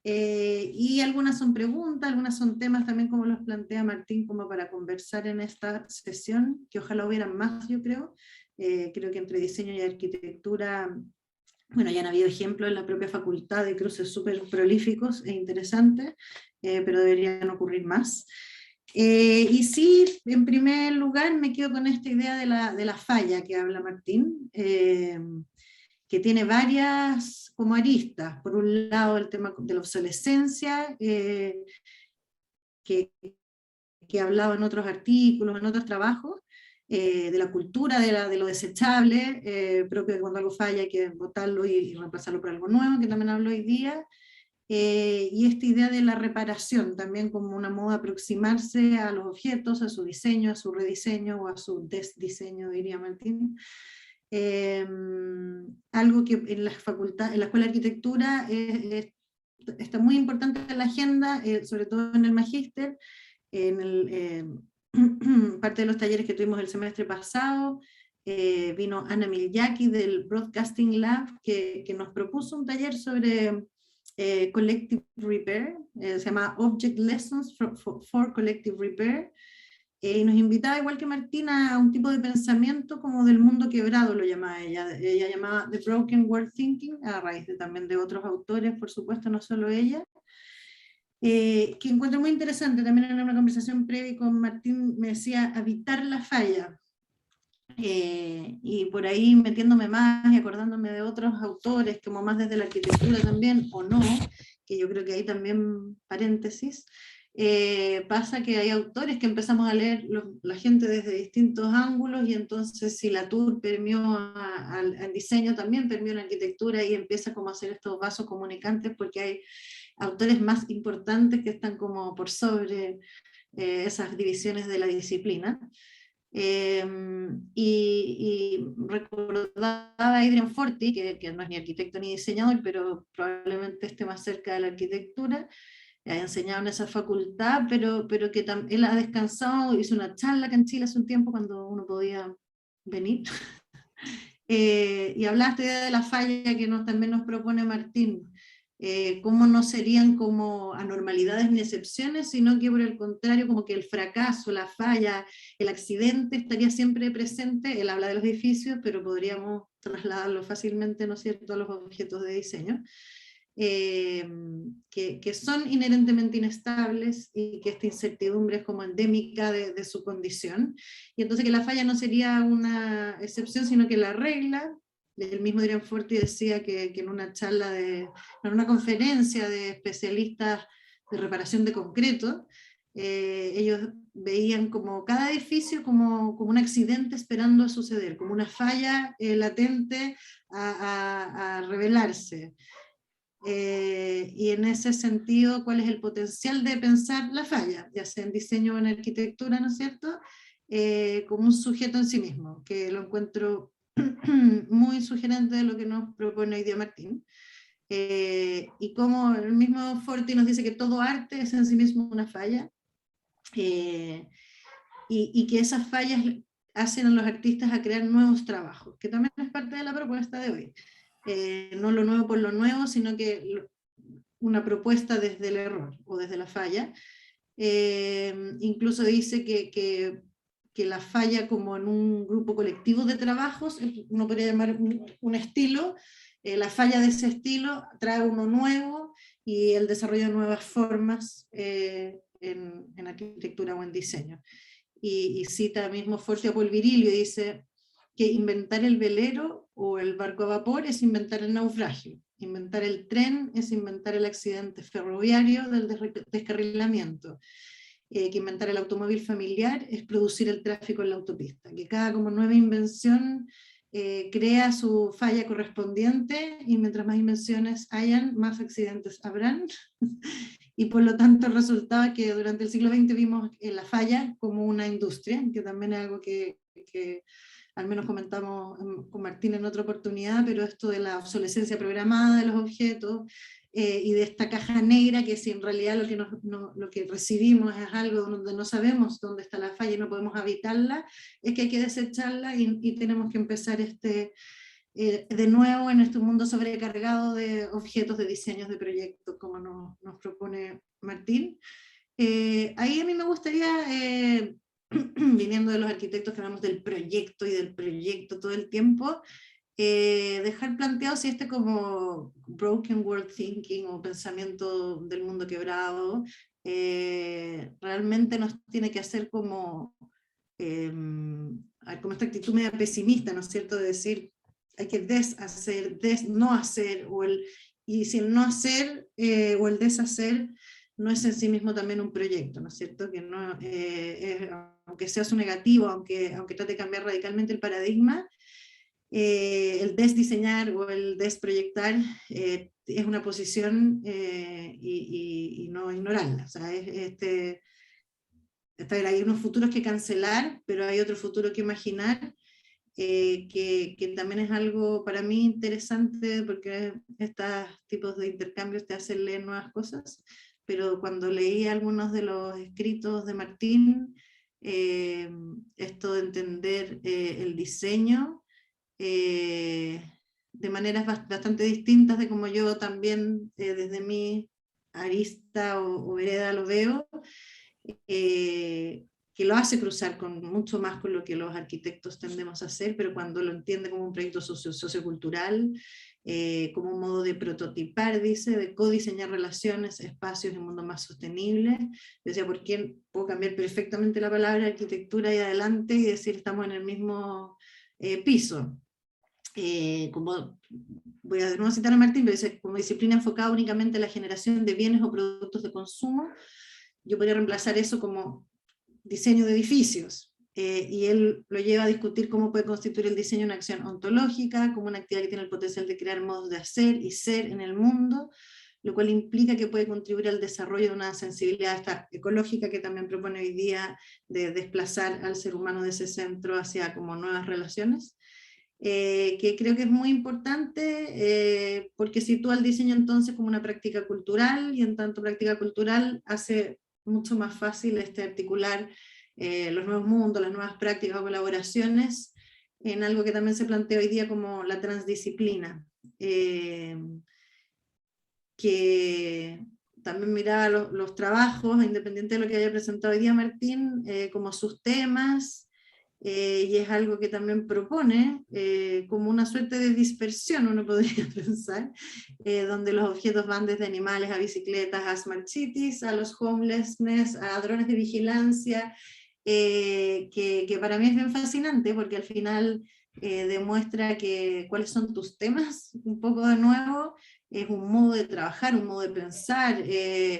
Y algunas son preguntas, algunas son temas también como los plantea Martín como para conversar en esta sesión, que ojalá hubieran más yo creo. Creo que entre diseño y arquitectura, bueno, ya han habido ejemplos en la propia facultad de cruces súper prolíficos e interesantes, pero deberían ocurrir más. Y sí, en primer lugar me quedo con esta idea de la falla que habla Martín, que tiene varias como aristas. Por un lado el tema de la obsolescencia, que he hablado en otros artículos, en otros trabajos, de la cultura de lo desechable, propio de cuando algo falla hay que botarlo y reemplazarlo por algo nuevo, que también hablo hoy día, y esta idea de la reparación, también como una moda de aproximarse a los objetos, a su diseño, a su rediseño o a su desdiseño, diría Martín. Algo que en la facultad, en la Escuela de Arquitectura está muy importante en la agenda, sobre todo en el magíster, en parte de los talleres que tuvimos el semestre pasado, vino Ana Miljaki del Broadcasting Lab, que nos propuso un taller sobre Collective Repair, se llama Object Lessons for Collective Repair, y nos invitaba, igual que Martina, a un tipo de pensamiento como del mundo quebrado, lo llamaba ella llamaba The Broken World Thinking, a raíz también de otros autores, por supuesto, no solo ella, que encuentro muy interesante. También en una conversación previa con Martín me decía habitar la falla, y por ahí metiéndome más y acordándome de otros autores, como más desde la arquitectura también, o no, que yo creo que hay también paréntesis, pasa que hay autores que empezamos a leer la gente desde distintos ángulos, y entonces si la Tour permeó al diseño, también permeó la arquitectura, y empieza como a hacer estos vasos comunicantes, porque hay autores más importantes que están como por sobre esas divisiones de la disciplina. Y recordaba a Adrian Forti, que no es ni arquitecto ni diseñador, pero probablemente esté más cerca de la arquitectura, ha enseñado en esa facultad, pero que él ha descansado, hizo una charla acá en Chile hace un tiempo cuando uno podía venir, y hablaba esta idea de la falla que también nos propone Martín, cómo no serían como anormalidades ni excepciones, sino que por el contrario, como que el fracaso, la falla, el accidente estaría siempre presente. Él habla de los edificios, pero podríamos trasladarlo fácilmente, ¿no es cierto?, a los objetos de diseño, que son inherentemente inestables, y que esta incertidumbre es como endémica de su condición, y entonces que la falla no sería una excepción, sino que la regla. El mismo Adrian Forti decía que en una charla, en una conferencia de especialistas de reparación de concreto, ellos veían como cada edificio como un accidente esperando a suceder, como una falla latente a revelarse. y en ese sentido, ¿cuál es el potencial de pensar la falla, ya sea en diseño o en arquitectura, ¿no es cierto? Como un sujeto en sí mismo, que lo encuentro muy sugerente de lo que nos propone hoy día Martín. Y como el mismo Forti nos dice que todo arte es en sí mismo una falla, y que esas fallas hacen a los artistas a crear nuevos trabajos, que también es parte de la propuesta de hoy. No lo nuevo por lo nuevo, sino que una propuesta desde el error o desde la falla. Incluso dice que la falla como en un grupo colectivo de trabajos, uno podría llamar un estilo, la falla de ese estilo trae uno nuevo y el desarrollo de nuevas formas en arquitectura o en diseño. Y cita mismo Forti a Paul Virilio, y dice que inventar el velero o el barco a vapor es inventar el naufragio, inventar el tren es inventar el accidente ferroviario del descarrilamiento, que inventar el automóvil familiar es producir el tráfico en la autopista, que cada como nueva invención crea su falla correspondiente, y mientras más invenciones hayan, más accidentes habrán, y por lo tanto el resultado es que durante el siglo XX vimos la falla como una industria, que también es algo que al menos comentamos con Martín en otra oportunidad, pero esto de la obsolescencia programada de los objetos, y de esta caja negra, que si en realidad lo que recibimos es algo donde no sabemos dónde está la falla y no podemos habitarla, es que hay que desecharla, y tenemos que empezar de nuevo en este mundo sobrecargado de objetos, de diseños, de proyectos, como nos propone Martín. Ahí a mí me gustaría, viniendo de los arquitectos que hablamos del proyecto y del proyecto todo el tiempo, dejar planteado si como broken world thinking o pensamiento del mundo quebrado realmente nos tiene que hacer como esta actitud media pesimista, ¿no es cierto?, de decir hay que deshacer, no hacer, y si el no hacer o el deshacer no es en sí mismo también un proyecto, ¿no es cierto?, que no, aunque sea su negativo, aunque trate de cambiar radicalmente el paradigma, el desdiseñar o el desproyectar es una posición, y no ignorarla. O sea, hay unos futuros que cancelar, pero hay otro futuro que imaginar, que también es algo para mí interesante, porque estos tipos de intercambios te hacen leer nuevas cosas, pero cuando leí algunos de los escritos de Martín, esto de entender el diseño de maneras bastante distintas de como yo también desde mi arista o vereda lo veo, que lo hace cruzar mucho más con lo que los arquitectos tendemos a hacer, pero cuando lo entiende como un proyecto sociocultural, como un modo de prototipar, dice, de codiseñar relaciones, espacios y un mundo más sostenible. Decía, ¿por qué puedo cambiar perfectamente la palabra arquitectura y adelante y decir estamos en el mismo piso? Como voy a de nuevo citar a Martín, pero dice, como disciplina enfocada únicamente en la generación de bienes o productos de consumo, yo podría reemplazar eso como diseño de edificios, y él lo lleva a discutir cómo puede constituir el diseño una acción ontológica, como una actividad que tiene el potencial de crear modos de hacer y ser en el mundo, lo cual implica que puede contribuir al desarrollo de una sensibilidad esta ecológica que también propone hoy día, de desplazar al ser humano de ese centro hacia como nuevas relaciones. Que creo que es muy importante, porque sitúa el diseño entonces como una práctica cultural, y en tanto práctica cultural hace mucho más fácil articular los nuevos mundos, las nuevas prácticas o colaboraciones, en algo que también se plantea hoy día como la transdisciplina, que también miraba los trabajos, independiente de lo que haya presentado hoy día Martín, como sus temas, y es algo que también propone como una suerte de dispersión, uno podría pensar, donde los objetos van desde animales a bicicletas, a smart cities, a los homelessness, a drones de vigilancia, que para mí es bien fascinante, porque al final demuestra cuáles son tus temas, un poco de nuevo, es un modo de trabajar, un modo de pensar,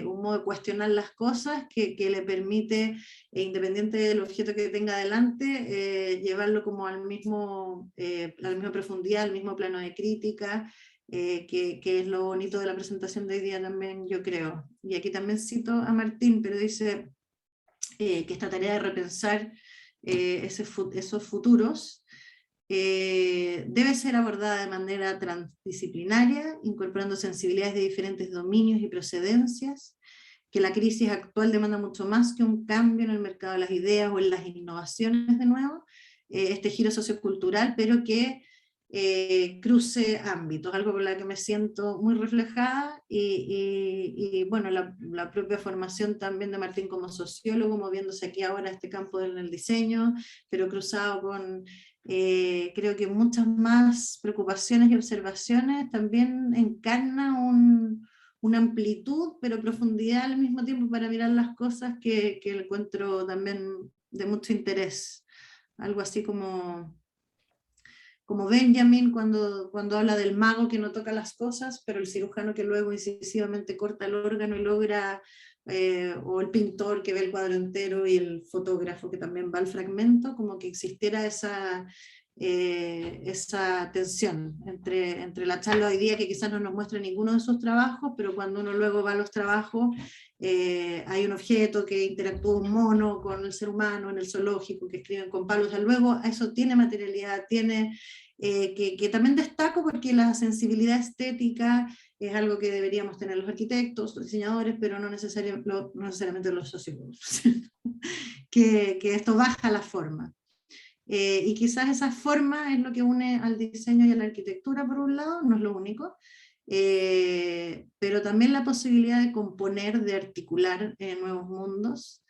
un modo de cuestionar las cosas que le permite, independiente del objeto que tenga delante, llevarlo como a la misma profundidad, al mismo plano de crítica, que es lo bonito de la presentación de hoy día también, yo creo. Y aquí también cito a Martín, pero dice que esta tarea de repensar esos futuros debe ser abordada de manera transdisciplinaria, incorporando sensibilidades de diferentes dominios y procedencias, que la crisis actual demanda mucho más que un cambio en el mercado de las ideas o en las innovaciones de nuevo, este giro sociocultural, pero que cruce ámbitos, algo con la que me siento muy reflejada, y bueno, la propia formación también de Martín como sociólogo, moviéndose aquí ahora a este campo del diseño, pero cruzado con creo que muchas más preocupaciones y observaciones, también encarna una amplitud, pero profundidad al mismo tiempo para mirar las cosas que encuentro también de mucho interés. Algo así como Benjamin cuando habla del mago que no toca las cosas, pero el cirujano que luego incisivamente corta el órgano y logra, o el pintor que ve el cuadro entero y el fotógrafo que también va al fragmento, como que existiera esa tensión entre la charla hoy día, que quizás no nos muestra ninguno de sus trabajos, pero cuando uno luego va a los trabajos, hay un objeto que interactúa un mono con el ser humano en el zoológico, que escriben con palos, o sea, luego eso tiene materialidad, tiene, que también destaco porque la sensibilidad estética es algo que deberíamos tener los arquitectos, los diseñadores, pero no necesariamente los sociólogos, que esto baja la forma. Y quizás esa forma es lo que une al diseño y a la arquitectura por un lado, no es lo único, pero también la posibilidad de componer, de articular nuevos mundos,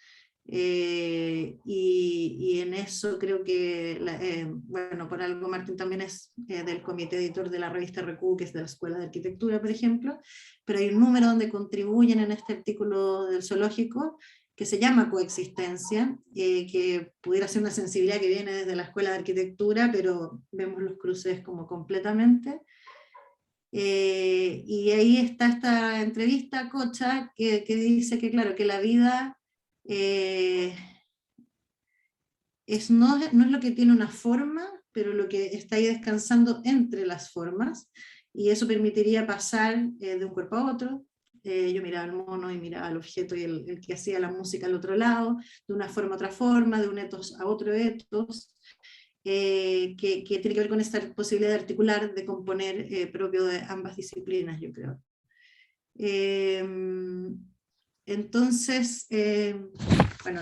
y en eso creo que, bueno, por algo Martín también es del comité editor de la revista RQ, que es de la Escuela de Arquitectura, por ejemplo, pero hay un número donde contribuyen en este artículo del zoológico, que se llama Coexistencia, que pudiera ser una sensibilidad que viene desde la Escuela de Arquitectura, pero vemos los cruces como completamente. Y ahí está esta entrevista a Cocha, que dice que claro, que la vida no es lo que tiene una forma, pero lo que está ahí descansando entre las formas, y eso permitiría pasar de un cuerpo a otro. Yo miraba al mono y miraba al objeto y el que hacía la música al otro lado, de una forma a otra forma, de un etos a otro etos, que tiene que ver con esta posibilidad de articular, de componer, propio de ambas disciplinas, yo creo. Entonces, bueno,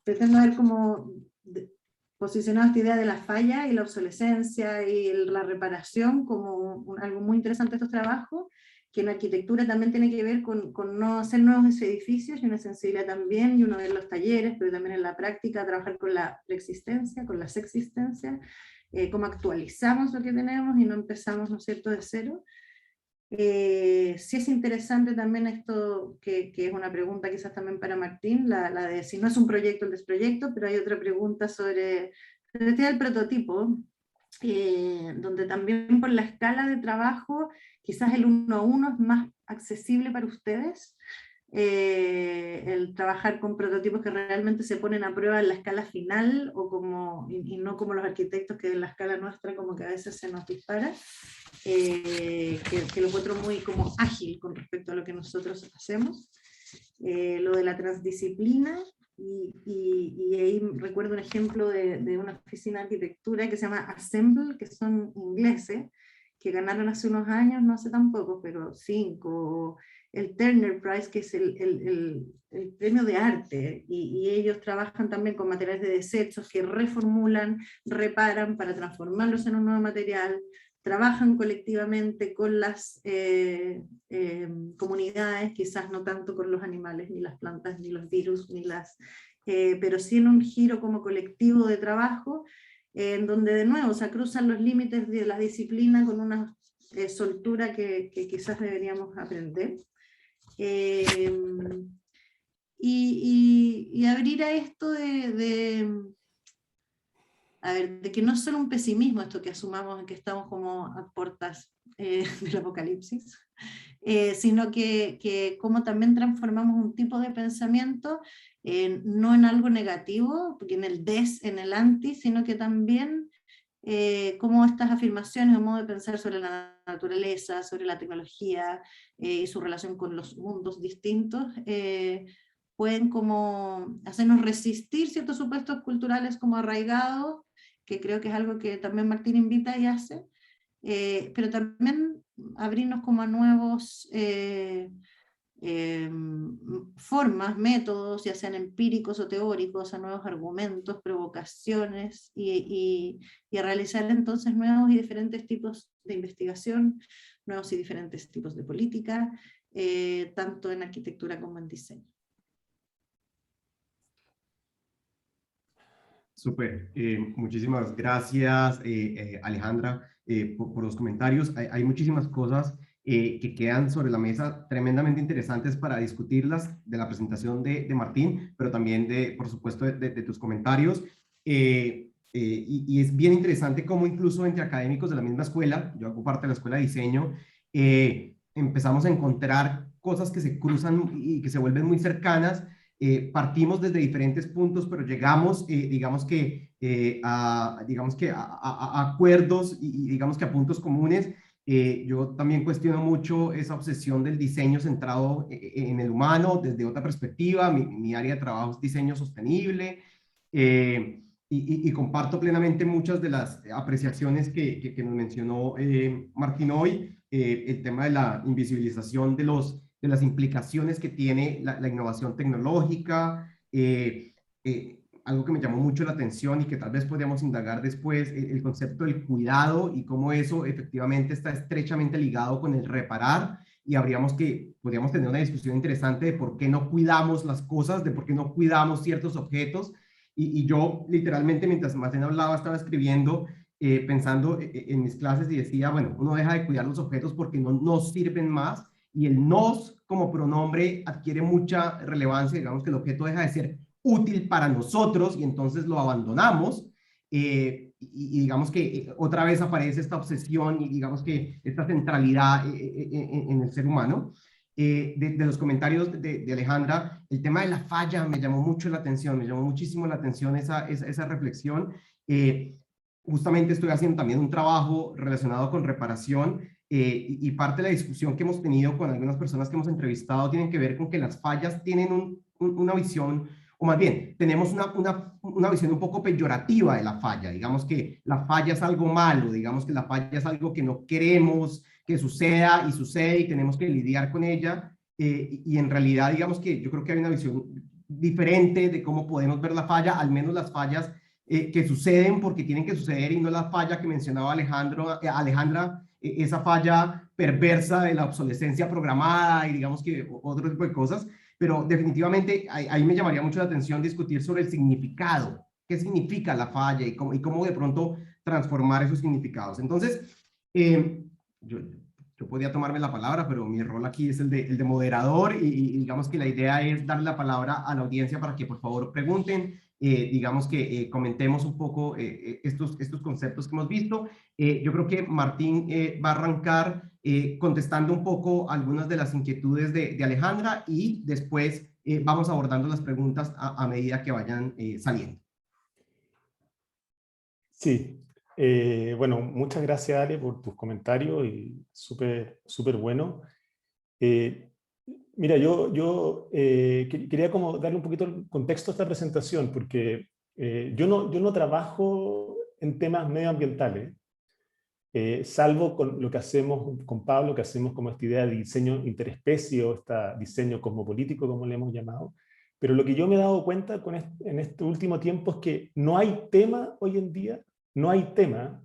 pretendo ver cómo posicionado esta idea de la falla y la obsolescencia y la reparación como algo muy interesante de estos trabajos, que en arquitectura también tiene que ver con no hacer nuevos edificios, y una sensibilidad también, y uno ve en los talleres, pero también en la práctica, trabajar con la existencia, con la sexistencia, cómo actualizamos lo que tenemos y no empezamos, ¿no es cierto?, de cero. Sí es interesante también esto, que es una pregunta quizás también para Martín, la de si no es un proyecto el desproyecto, pero hay otra pregunta sobre el prototipo, donde también por la escala de trabajo, quizás el 1 a 1 es más accesible para ustedes, el trabajar con prototipos que realmente se ponen a prueba en la escala final, y no como los arquitectos que en la escala nuestra como que a veces se nos dispara, que lo encuentro muy como ágil con respecto a lo que nosotros hacemos. Lo de la transdisciplina, y ahí recuerdo un ejemplo de una oficina de arquitectura que se llama Assemble, que son ingleses, que ganaron hace unos años, no hace tampoco, pero 5, el Turner Prize, que es el premio de arte, y ellos trabajan también con materiales de desechos que reformulan, reparan para transformarlos en un nuevo material, trabajan colectivamente con las comunidades, quizás no tanto con los animales, ni las plantas, ni los virus, pero sí en un giro como colectivo de trabajo, en donde de nuevo se cruzan los límites de la disciplina con una soltura que quizás deberíamos aprender. Y abrir a esto de que no es solo un pesimismo esto que asumamos en que estamos como a puertas del apocalipsis, sino que como también transformamos un tipo de pensamiento no en algo negativo, porque en el en el anti, sino que también cómo estas afirmaciones o modo de pensar sobre la naturaleza, sobre la tecnología y su relación con los mundos distintos, pueden como hacernos resistir ciertos supuestos culturales como arraigados, que creo que es algo que también Martín invita y hace, pero también abrirnos como a nuevos formas, métodos, ya sean empíricos o teóricos, a nuevos argumentos, provocaciones, y a realizar entonces nuevos y diferentes tipos de investigación, nuevos y diferentes tipos de política, tanto en arquitectura como en diseño. Súper, muchísimas gracias Alejandra por los comentarios. Hay muchísimas cosas que quedan sobre la mesa tremendamente interesantes para discutirlas de la presentación de Martín, pero también por supuesto, de tus comentarios. Y es bien interesante cómo incluso entre académicos de la misma escuela, yo hago parte de la escuela de diseño, empezamos a encontrar cosas que se cruzan y que se vuelven muy cercanas. Partimos desde diferentes puntos, pero llegamos, digamos que a acuerdos y digamos que a puntos comunes. Yo también cuestiono mucho esa obsesión del diseño centrado en el humano desde otra perspectiva. Mi área de trabajo es diseño sostenible, y comparto plenamente muchas de las apreciaciones que nos mencionó Martín hoy. El tema de la invisibilización de las implicaciones que tiene la innovación tecnológica, algo que me llamó mucho la atención y que tal vez podríamos indagar después, el concepto del cuidado y cómo eso efectivamente está estrechamente ligado con el reparar, y podríamos tener una discusión interesante de por qué no cuidamos las cosas, de por qué no cuidamos ciertos objetos, y yo literalmente mientras Martín hablaba estaba escribiendo, pensando en mis clases y decía, bueno, uno deja de cuidar los objetos porque no nos sirven más, y el nos como pronombre adquiere mucha relevancia. Digamos que el objeto deja de ser útil para nosotros y entonces lo abandonamos, y digamos que otra vez aparece esta obsesión y digamos que esta centralidad en el ser humano. De los comentarios de Alejandra, el tema de la falla me llamó mucho la atención, me llamó muchísimo la atención esa reflexión. Justamente estoy haciendo también un trabajo relacionado con reparación, y parte de la discusión que hemos tenido con algunas personas que hemos entrevistado tienen que ver con que las fallas tienen una visión, o más bien, tenemos una visión un poco peyorativa de la falla. Digamos que la falla es algo malo, digamos que la falla es algo que no queremos que suceda y sucede y tenemos que lidiar con ella, y en realidad digamos que yo creo que hay una visión diferente de cómo podemos ver la falla, al menos las fallas que suceden porque tienen que suceder, y no la falla que mencionaba Alejandra, esa falla perversa de la obsolescencia programada y digamos que otro tipo de cosas. Pero definitivamente ahí me llamaría mucho la atención discutir sobre el significado, qué significa la falla y cómo de pronto transformar esos significados. Entonces, yo podía tomarme la palabra, pero mi rol aquí es el de moderador, y digamos que la idea es darle la palabra a la audiencia para que por favor pregunten, digamos que comentemos un poco estos conceptos que hemos visto. Yo creo que Martín va a arrancar contestando un poco algunas de las inquietudes de Alejandra, y después vamos abordando las preguntas a medida que vayan saliendo. Sí, bueno, muchas gracias Ale por tus comentarios y súper bueno. Mira, yo quería como darle un poquito el contexto a esta presentación, porque yo no trabajo en temas medioambientales, salvo con lo que hacemos con Pablo, que hacemos como esta idea de diseño interespecie o este diseño cosmopolítico, como le hemos llamado. Pero lo que yo me he dado cuenta en este último tiempo es que no hay tema hoy en día, no hay tema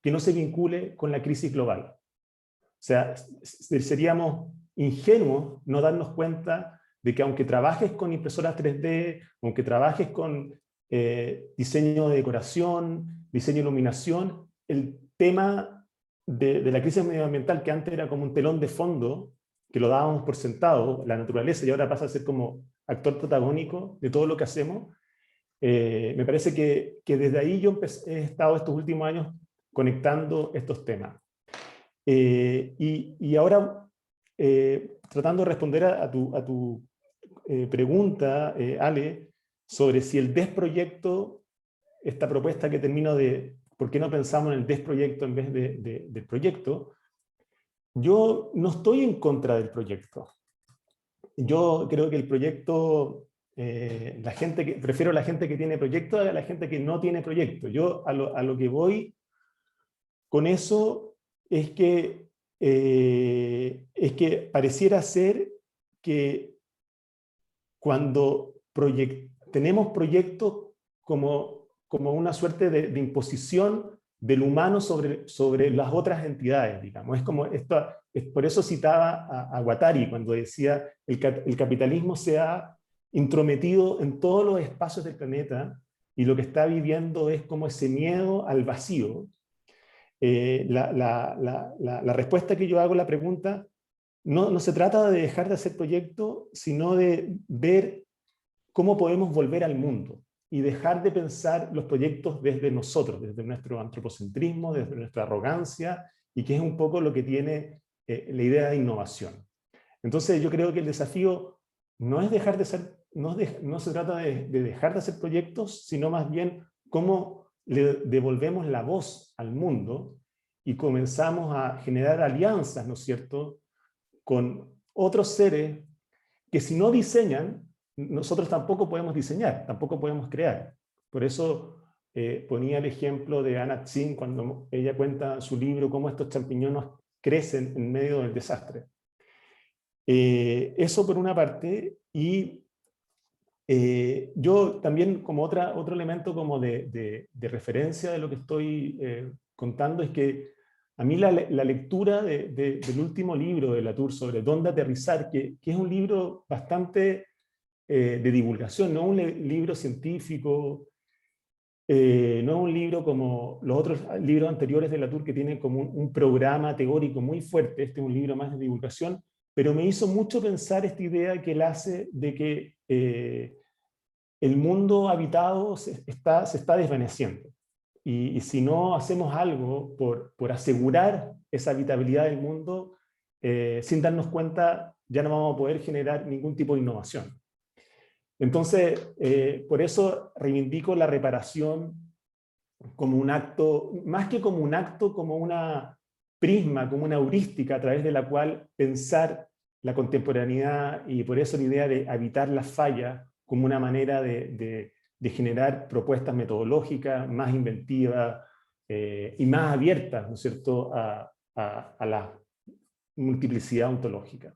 que no se vincule con la crisis global. O sea, seríamos ingenuos no darnos cuenta de que aunque trabajes con impresoras 3D, aunque trabajes con diseño de decoración, diseño de iluminación, el tema de la crisis medioambiental, que antes era como un telón de fondo, que lo dábamos por sentado, la naturaleza, y ahora pasa a ser como actor protagónico de todo lo que hacemos, me parece que desde ahí yo he estado estos últimos años conectando estos temas. Y ahora, tratando de responder a tu pregunta, Ale, sobre si el DES proyecto, esta propuesta que termino de ¿por qué no pensamos en el desproyecto en vez del proyecto? Yo no estoy en contra del proyecto. Yo creo que el proyecto, prefiero la gente que tiene proyecto a la gente que no tiene proyecto. Yo a lo que voy con eso es que pareciera ser que cuando tenemos proyectos como una suerte de imposición del humano sobre las otras entidades, digamos. Es como esto, por eso citaba a Guattari cuando decía el capitalismo se ha intrometido en todos los espacios del planeta y lo que está viviendo es como ese miedo al vacío. La respuesta que yo hago a la pregunta no se trata de dejar de hacer proyectos, sino de ver cómo podemos volver al mundo y dejar de pensar los proyectos desde nosotros, desde nuestro antropocentrismo, desde nuestra arrogancia, y que es un poco lo que tiene la idea de innovación. Entonces yo creo que el desafío no es dejar de ser, no se trata de dejar de hacer proyectos, sino más bien cómo le devolvemos la voz al mundo y comenzamos a generar alianzas, ¿no es cierto?, con otros seres que si no diseñan, nosotros tampoco podemos diseñar, tampoco podemos crear. Por eso ponía el ejemplo de Anna Tsing cuando ella cuenta en su libro cómo estos champiñones crecen en medio del desastre. Eso por una parte, y yo también como otro elemento como de referencia de lo que estoy contando es que a mí la lectura del último libro de Latour sobre dónde aterrizar, que es un libro bastante de divulgación, no un libro científico, no es un libro como los otros libros anteriores de Latour que tienen como un programa teórico muy fuerte. Este es un libro más de divulgación, pero me hizo mucho pensar esta idea que él hace de que el mundo habitado se está desvaneciendo. Y si no hacemos algo por asegurar esa habitabilidad del mundo, sin darnos cuenta, ya no vamos a poder generar ningún tipo de innovación. Entonces, por eso reivindico la reparación como un acto, más que como un acto, como una prisma, como una heurística a través de la cual pensar la contemporaneidad, y por eso la idea de habitar las fallas como una manera de generar propuestas metodológicas más inventivas y más abiertas, ¿no es cierto?, a la multiplicidad ontológica.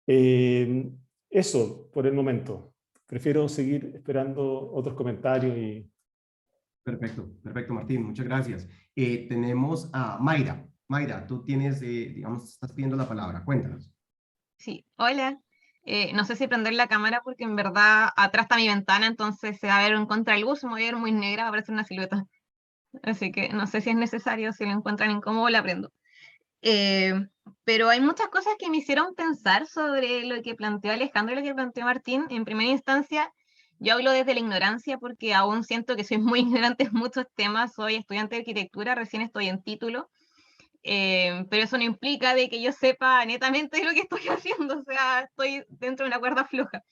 Eso por el momento. Prefiero seguir esperando otros comentarios. Perfecto, perfecto, Martín, muchas gracias. Tenemos a Mayra. Mayra, tú tienes, digamos, estás pidiendo la palabra. Cuéntanos. Sí, hola. No sé si prender la cámara porque en verdad atrás está mi ventana, entonces se va a ver un contraluz, me voy a ver muy negra, va a aparecer una silueta. Así que no sé si es necesario, si lo encuentran incómodo, la prendo. Pero hay muchas cosas que me hicieron pensar sobre lo que planteó Alejandro y lo que planteó Martín. En primera instancia, yo hablo desde la ignorancia porque aún siento que soy muy ignorante en muchos temas. Soy estudiante de arquitectura, recién estoy en título. Pero eso no implica de que yo sepa netamente de lo que estoy haciendo, o sea, estoy dentro de una cuerda floja.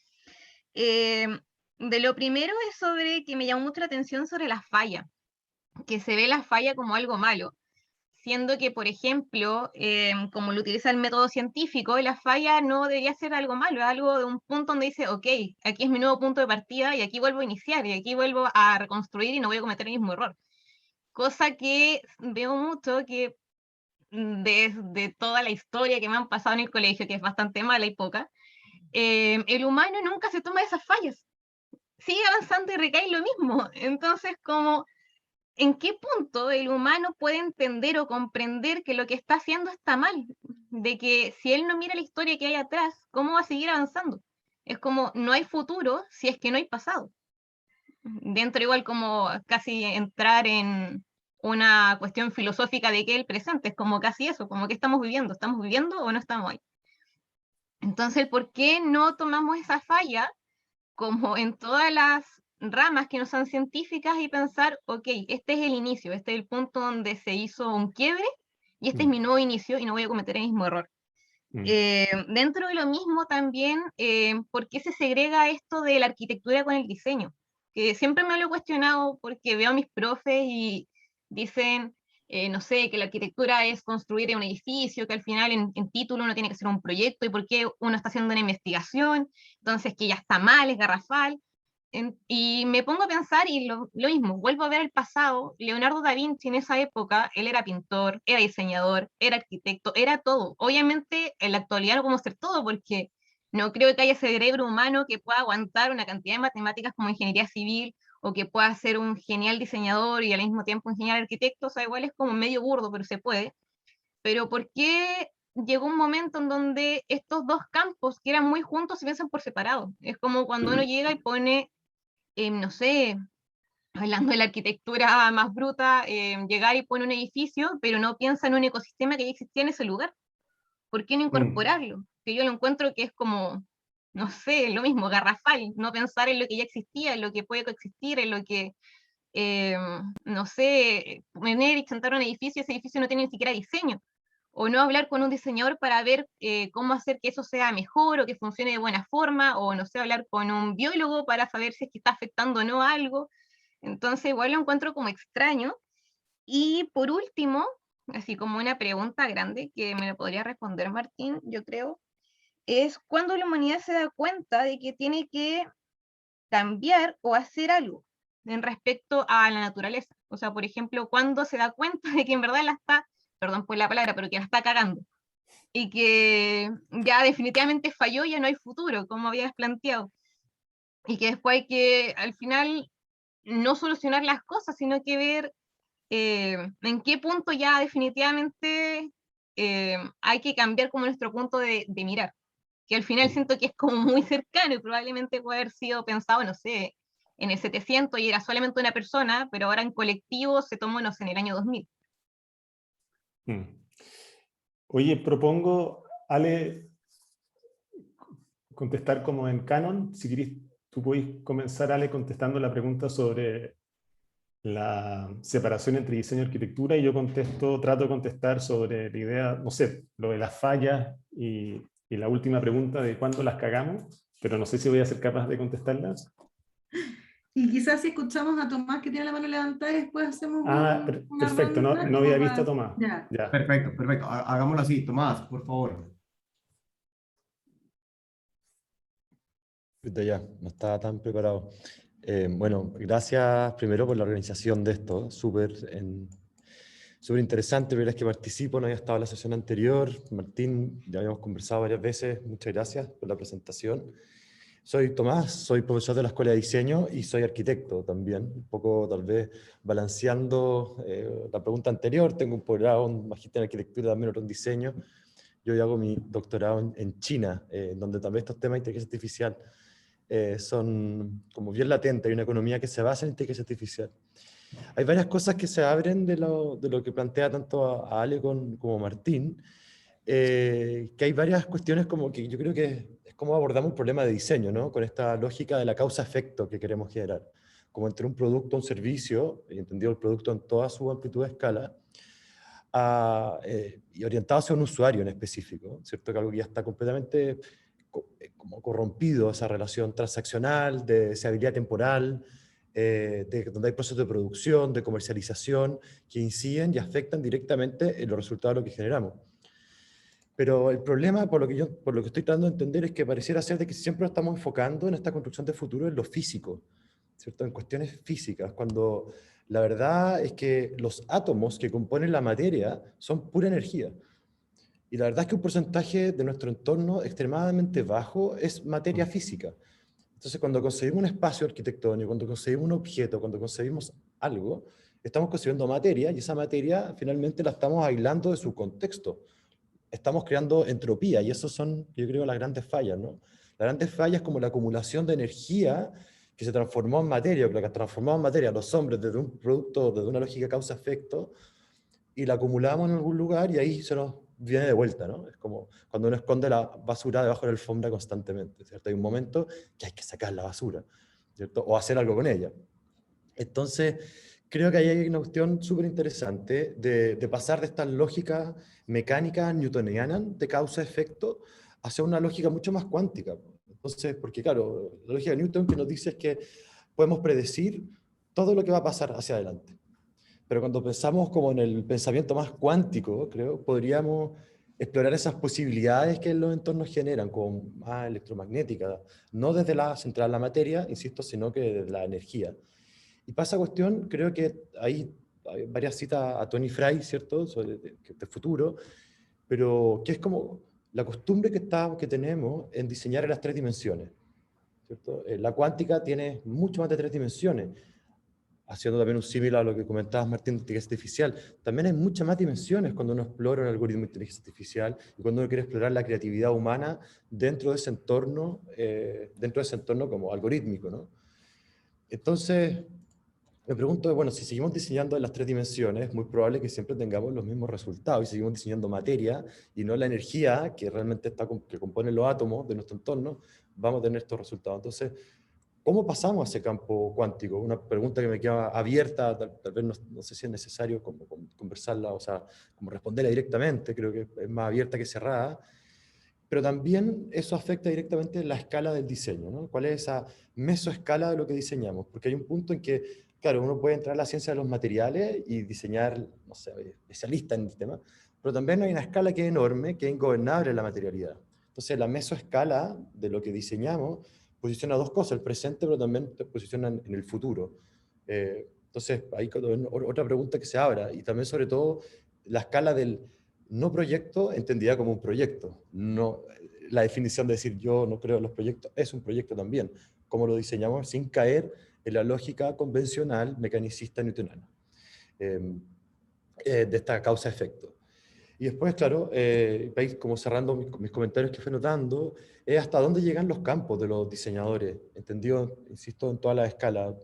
De lo primero es sobre que me llamó mucho la atención sobre la falla, que se ve la falla como algo malo, siendo que, por ejemplo, como lo utiliza el método científico, la falla no debería ser algo malo, es algo de un punto donde dice, ok, aquí es mi nuevo punto de partida y aquí vuelvo a iniciar y aquí vuelvo a reconstruir y no voy a cometer el mismo error. Cosa que veo mucho que desde toda la historia que me han pasado en el colegio, que es bastante mala y poca, el humano nunca se toma esas fallas. Sigue avanzando y recae lo mismo. Entonces, como, ¿en qué punto el humano puede entender o comprender que lo que está haciendo está mal? De que si él no mira la historia que hay atrás, ¿cómo va a seguir avanzando? Es como, no hay futuro si es que no hay pasado. Dentro igual como casi entrar en una cuestión filosófica de que el presente es como casi eso, como que estamos viviendo o no estamos ahí. Entonces, ¿por qué no tomamos esa falla como en todas las ramas que no son científicas y pensar, ok, este es el inicio, este es el punto donde se hizo un quiebre y este es mi nuevo inicio y no voy a cometer el mismo error? Dentro de lo mismo también, ¿por qué se segrega esto de la arquitectura con el diseño? Que siempre me lo he cuestionado porque veo a mis profes y dicen, no sé, que la arquitectura es construir un edificio, que al final en título uno tiene que hacer un proyecto, y por qué uno está haciendo una investigación, entonces que ya está mal, es garrafal. Y me pongo a pensar, y lo mismo, vuelvo a ver el pasado. Leonardo da Vinci en esa época, él era pintor, era diseñador, era arquitecto, era todo. Obviamente en la actualidad no podemos ser todo, porque no creo que haya cerebro humano que pueda aguantar una cantidad de matemáticas como ingeniería civil, o que pueda ser un genial diseñador y al mismo tiempo un genial arquitecto. O sea, igual es como medio burdo, pero se puede. Pero ¿por qué llegó un momento en donde estos dos campos, que eran muy juntos, se piensan por separado? Es como cuando uno llega y pone, no sé, hablando de la arquitectura más bruta, llegar y pone un edificio, pero no piensa en un ecosistema que ya existía en ese lugar. ¿Por qué no incorporarlo? Que yo lo encuentro que es como, no sé, lo mismo, garrafal, no pensar en lo que ya existía, en lo que puede coexistir, en lo que, no sé, venir y sentar un edificio, ese edificio no tiene ni siquiera diseño. O no hablar con un diseñador para ver cómo hacer que eso sea mejor o que funcione de buena forma, o no sé, hablar con un biólogo para saber si es que está afectando o no algo. Entonces igual lo encuentro como extraño. Y por último, así como una pregunta grande que me lo podría responder Martín, yo creo, es cuando la humanidad se da cuenta de que tiene que cambiar o hacer algo en respecto a la naturaleza. O sea, por ejemplo, cuando se da cuenta de que en verdad la está, perdón por la palabra, pero que la está cagando, y que ya definitivamente falló, ya no hay futuro, como habías planteado, y que después hay que, al final, no solucionar las cosas, sino que ver en qué punto ya definitivamente hay que cambiar como nuestro punto de mirar, que al final siento que es como muy cercano, y probablemente puede haber sido pensado, no sé, en el 700 y era solamente una persona, pero ahora en colectivo se tomó, no sé, en el año 2000. Oye, propongo, Ale, contestar como en canon. Si querés, tú podés comenzar, Ale, contestando la pregunta sobre la separación entre diseño y arquitectura, y yo trato de contestar sobre la idea, no sé, lo de las fallas y la última pregunta de cuándo las cagamos, pero no sé si voy a ser capaz de contestarlas. Y quizás si escuchamos a Tomás que tiene la mano levantada y después hacemos una Perfecto, no ronda, había como visto a Tomás. Ya. Ya. Perfecto, perfecto. Hagámoslo así. Tomás, por favor. Ya, no estaba tan preparado. Bueno, gracias primero por la organización de esto, súper interesante. La verdad es que participo, no había estado en la sesión anterior. Martín, ya habíamos conversado varias veces, muchas gracias por la presentación. Soy Tomás, soy profesor de la Escuela de Diseño y soy arquitecto también, un poco tal vez balanceando la pregunta anterior. Tengo un posgrado, un magíster en arquitectura, también otro en diseño. Yo hago mi doctorado en China, donde también estos temas de inteligencia artificial son como bien latentes. Hay una economía que se basa en inteligencia artificial. Hay varias cosas que se abren de lo que plantea tanto a Ale como Martín, que hay varias cuestiones como que yo creo que es como abordamos un problema de diseño, ¿no? Con esta lógica de la causa-efecto que queremos generar, como entre un producto, un servicio, y entendido el producto en toda su amplitud de escala, y orientado hacia un usuario en específico, ¿cierto? Que algo que ya está completamente como corrompido, esa relación transaccional, de deseabilidad temporal, donde hay procesos de producción, de comercialización, que inciden y afectan directamente en los resultados de lo que generamos. Pero el problema, por lo que estoy tratando de entender, es que pareciera ser de que siempre estamos enfocando en esta construcción de futuro en lo físico, ¿cierto? En cuestiones físicas, cuando la verdad es que los átomos que componen la materia son pura energía. Y la verdad es que un porcentaje de nuestro entorno extremadamente bajo es materia física. Entonces, cuando concebimos un espacio arquitectónico, cuando concebimos un objeto, cuando concebimos algo, estamos concibiendo materia, y esa materia finalmente la estamos aislando de su contexto. Estamos creando entropía, y eso son, yo creo, las grandes fallas, ¿no? Las grandes fallas como la acumulación de energía que se transformó en materia, o que transformamos en materia los hombres desde un producto, desde una lógica causa-efecto, y la acumulamos en algún lugar y ahí se nos viene de vuelta, ¿no? Es como cuando uno esconde la basura debajo de la alfombra constantemente, ¿cierto? Hay un momento que hay que sacar la basura, ¿cierto? O hacer algo con ella. Entonces, creo que ahí hay una cuestión súper interesante de pasar de esta lógica mecánica newtoniana de causa-efecto hacia una lógica mucho más cuántica. Entonces, porque claro, la lógica de Newton que nos dice es que podemos predecir todo lo que va a pasar hacia adelante. Pero cuando pensamos como en el pensamiento más cuántico, creo, podríamos explorar esas posibilidades que los entornos generan, como más electromagnética, no desde la central de la materia, insisto, sino que desde la energía. Y para esa cuestión, creo que hay varias citas a Tony Fry, ¿cierto?, sobre de futuro, pero que es como la costumbre que tenemos en diseñar en las 3 dimensiones, ¿cierto? La cuántica tiene mucho más de 3 dimensiones, haciendo también un símil a lo que comentabas, Martín, de inteligencia artificial. También hay muchas más dimensiones cuando uno explora un algoritmo de inteligencia artificial y cuando uno quiere explorar la creatividad humana dentro de ese entorno como algorítmico, ¿no? Entonces, me pregunto, bueno, si seguimos diseñando en las 3 dimensiones, es muy probable que siempre tengamos los mismos resultados y seguimos diseñando materia y no la energía que realmente que compone los átomos de nuestro entorno, vamos a tener estos resultados. Entonces, ¿cómo pasamos a ese campo cuántico? Una pregunta que me queda abierta, tal vez no sé si es necesario como conversarla, o sea, como responderla directamente, creo que es más abierta que cerrada, pero también eso afecta directamente la escala del diseño, ¿no? ¿Cuál es esa mesoescala de lo que diseñamos? Porque hay un punto en que, claro, uno puede entrar a la ciencia de los materiales y diseñar, no sé, especialista en el tema, pero también hay una escala que es enorme, que es ingobernable en la materialidad. Entonces, la mesoescala de lo que diseñamos posiciona 2 cosas, el presente, pero también te posiciona en el futuro. Entonces, ahí otra pregunta que se abra, y también sobre todo la escala del no proyecto entendida como un proyecto. No, la definición de decir yo no creo en los proyectos es un proyecto también, como lo diseñamos sin caer en la lógica convencional mecanicista newtoniana de esta causa-efecto. Y después, claro, como cerrando mis comentarios que fui notando, es hasta dónde llegan los campos de los diseñadores, entendido, insisto, en toda la escala,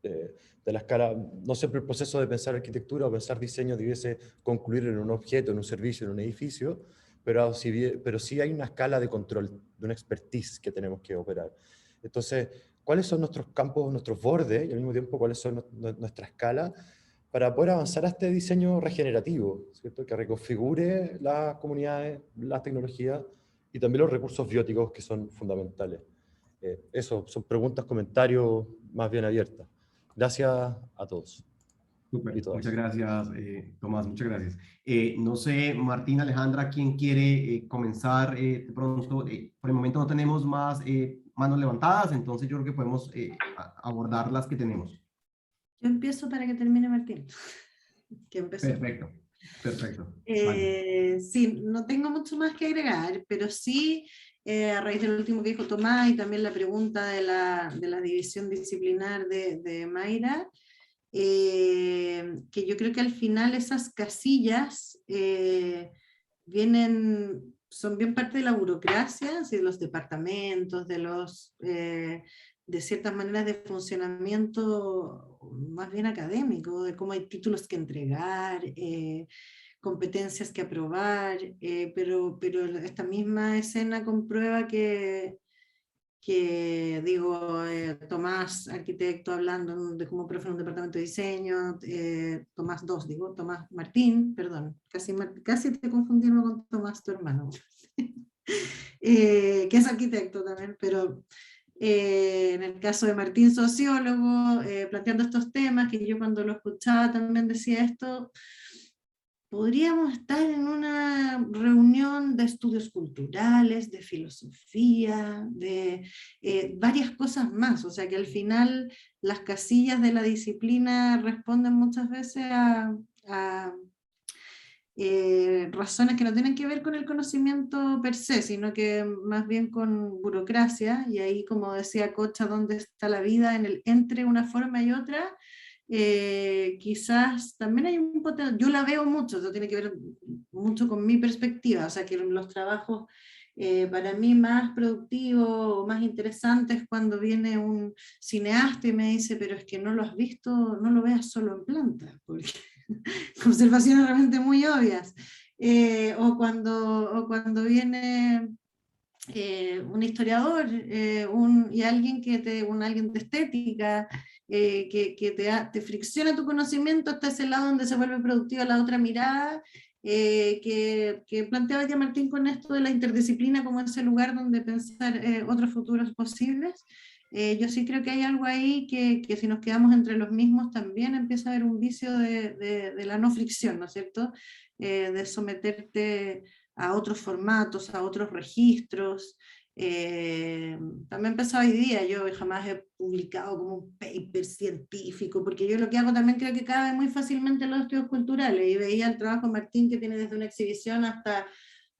de la escala, no siempre el proceso de pensar arquitectura o pensar diseño debiese concluir en un objeto, en un servicio, en un edificio, pero sí hay una escala de control, de una expertise que tenemos que operar. Entonces, ¿cuáles son nuestros campos, nuestros bordes, y al mismo tiempo cuáles son nuestra escala, para poder avanzar a este diseño regenerativo, ¿cierto? Que reconfigure las comunidades, las tecnologías y también los recursos bióticos que son fundamentales? Eso son preguntas, comentarios más bien abiertas. Gracias a todos. Súper, Y todas. muchas gracias, Tomás, muchas gracias. No sé, Martín, Alejandra, ¿quién quiere comenzar de pronto? Por el momento no tenemos más manos levantadas, entonces yo creo que podemos abordar las que tenemos. Yo empiezo para que termine Martín. Que empezó. Perfecto, perfecto. Vale. Sí, no tengo mucho más que agregar, pero sí, a raíz del último que dijo Tomás y también la pregunta de la división disciplinar de Mayra, que yo creo que al final esas casillas son bien parte de la burocracia, de los departamentos, de ciertas maneras de funcionamiento más bien académico, de cómo hay títulos que entregar, competencias que aprobar, pero esta misma escena comprueba que digo, Tomás, arquitecto, hablando de como profe en un departamento de diseño, Tomás Martín, perdón, casi te confundimos con Tomás, tu hermano, que es arquitecto también, pero en el caso de Martín, sociólogo, planteando estos temas, que yo cuando lo escuchaba también decía esto, podríamos estar en una reunión de estudios culturales, de filosofía, de varias cosas más, o sea que al final las casillas de la disciplina responden muchas veces a razones que no tienen que ver con el conocimiento per se, sino que más bien con burocracia, y ahí, como decía Cocha, ¿dónde está la vida entre una forma y otra? Quizás también hay un potencial, yo la veo mucho, eso tiene que ver mucho con mi perspectiva, o sea que los trabajos para mí más productivos o más interesantes cuando viene un cineasta y me dice, pero es que no lo has visto, no lo veas solo en planta, porque observaciones realmente muy obvias, o cuando viene un historiador y alguien alguien de estética que te fricciona tu conocimiento hasta ese lado donde se vuelve productiva la otra mirada que planteaba ya Martín con esto de la interdisciplina como ese lugar donde pensar otros futuros posibles. Yo sí creo que hay algo ahí que si nos quedamos entre los mismos también empieza a haber un vicio de la no fricción, ¿no es cierto? De someterte a otros formatos, a otros registros. También pensaba hoy día, yo jamás he publicado como un paper científico, porque yo lo que hago también creo que cabe muy fácilmente en los estudios culturales, y veía el trabajo de Martín que tiene desde una exhibición hasta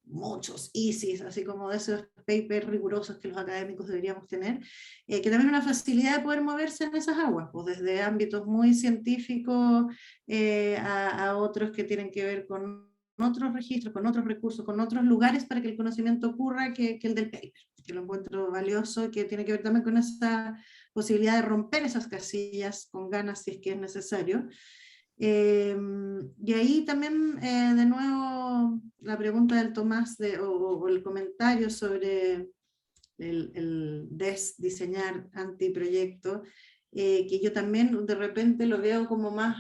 muchos ISIS, así como de esos papers rigurosos que los académicos deberíamos tener, que también una facilidad de poder moverse en esas aguas, pues desde ámbitos muy científicos a otros que tienen que ver con otros registros, con otros recursos, con otros lugares para que el conocimiento ocurra que el del paper, que lo encuentro valioso, que tiene que ver también con esa posibilidad de romper esas casillas con ganas si es que es necesario. Y ahí también, de nuevo, la pregunta del Tomás o el comentario sobre el diseñar antiproyecto, que yo también de repente lo veo como más,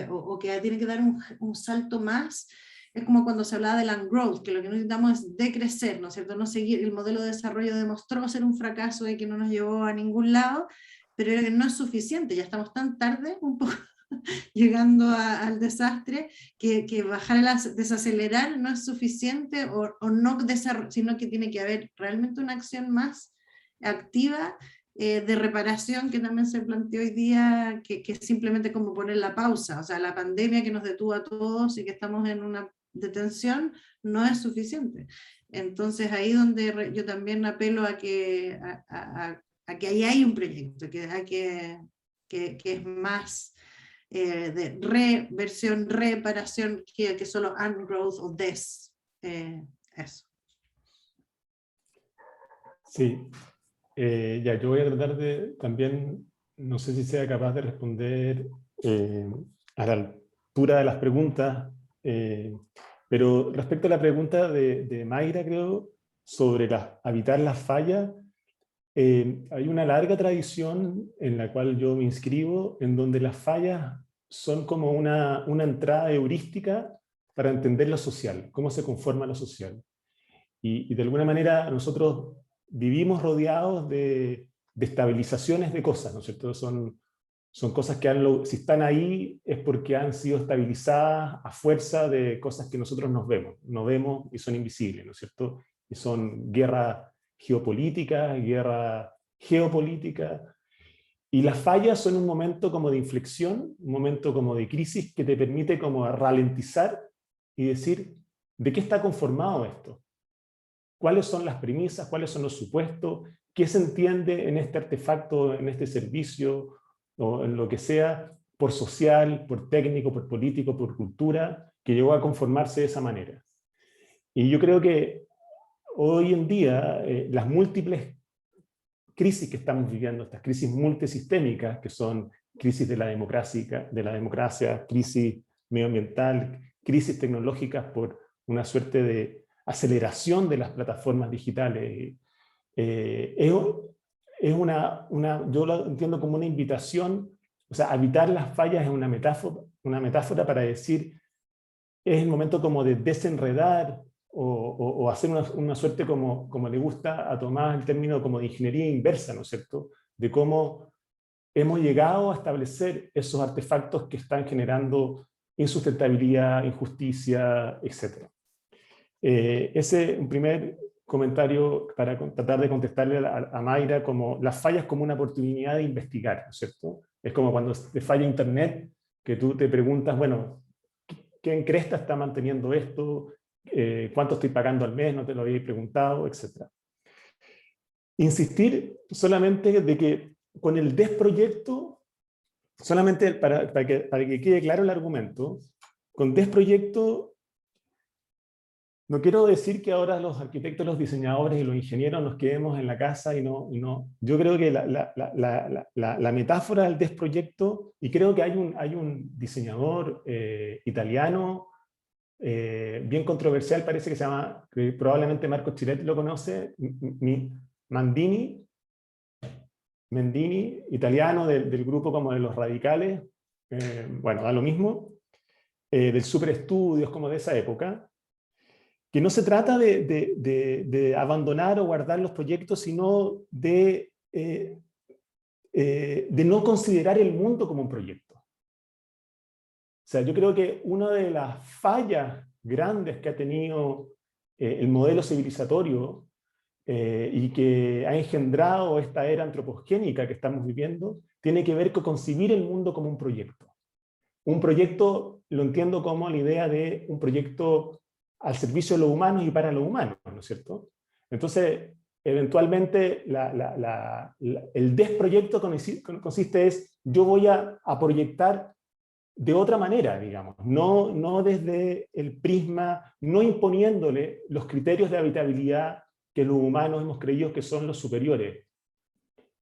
o que tiene que dar un salto más. Es como cuando se hablaba del ungrowth, que lo que necesitamos es decrecer, ¿no es cierto? No seguir, el modelo de desarrollo demostró ser un fracaso y que no nos llevó a ningún lado, pero era que no es suficiente, ya estamos tan tarde, un poco llegando al desastre, que desacelerar no es suficiente, o no sino que tiene que haber realmente una acción más activa de reparación, que también se planteó hoy día, que es simplemente como poner la pausa. O sea, la pandemia que nos detuvo a todos y que estamos en una detención no es suficiente. Entonces ahí donde yo también apelo a que ahí hay un proyecto, que es más de reversión, reparación, que solo ungrowth o eso. Sí, ya, yo voy a tratar de también, no sé si sea capaz de responder a la altura de las preguntas, pero respecto a la pregunta de Mayra, creo, sobre habitar las fallas, hay una larga tradición en la cual yo me inscribo, en donde las fallas son como una entrada heurística para entender lo social, cómo se conforma lo social. Y de alguna manera nosotros vivimos rodeados de estabilizaciones de cosas, ¿no es cierto? Son cosas que si están ahí es porque han sido estabilizadas a fuerza de cosas que nosotros no vemos y son invisibles, ¿no es cierto? Y son guerra geopolítica, guerra geopolítica, y las fallas son un momento como de inflexión, un momento como de crisis que te permite como ralentizar y decir, ¿de qué está conformado esto? ¿Cuáles son las premisas? ¿Cuáles son los supuestos? ¿Qué se entiende en este artefacto, en este servicio, o en lo que sea, por social, por técnico, por político, por cultura, que llegó a conformarse de esa manera? Y yo creo que hoy en día las múltiples crisis que estamos viviendo, estas crisis multisistémicas, que son crisis de la democracia, crisis medioambiental, crisis tecnológicas por una suerte de aceleración de las plataformas digitales, yo lo entiendo como una invitación, o sea, habitar las fallas es una metáfora para decir, es el momento como de desenredar o hacer una suerte como le gusta a Tomás el término como de ingeniería inversa, ¿no es cierto? De cómo hemos llegado a establecer esos artefactos que están generando insustentabilidad, injusticia, etc. Ese es un primer comentario para tratar de contestarle a Mayra, como las fallas como una oportunidad de investigar, ¿no es cierto? Es como cuando te falla internet, que tú te preguntas, bueno, ¿quién cresta está manteniendo esto? ¿Cuánto estoy pagando al mes? No te lo había preguntado, etc. Insistir solamente de que con el desproyecto, solamente para que quede claro el argumento, con desproyecto no quiero decir que ahora los arquitectos, los diseñadores y los ingenieros nos quedemos en la casa y no. Yo creo que la metáfora del desproyecto, y creo que hay un diseñador italiano bien controversial, parece que se llama, que probablemente Marco Chiretti lo conoce, Mendini, italiano del grupo como de los radicales, bueno, da lo mismo, del superestudios, como de esa época, que no se trata de abandonar o guardar los proyectos, sino de no considerar el mundo como un proyecto. O sea, yo creo que una de las fallas grandes que ha tenido el modelo civilizatorio y que ha engendrado esta era antropogénica que estamos viviendo, tiene que ver con concebir el mundo como un proyecto. Un proyecto lo entiendo como la idea de un proyecto al servicio de los humanos y para los humanos, ¿no es cierto? Entonces, eventualmente, el desproyecto consiste es, yo voy a proyectar de otra manera, digamos, no desde el prisma, no imponiéndole los criterios de habitabilidad que los humanos hemos creído que son los superiores.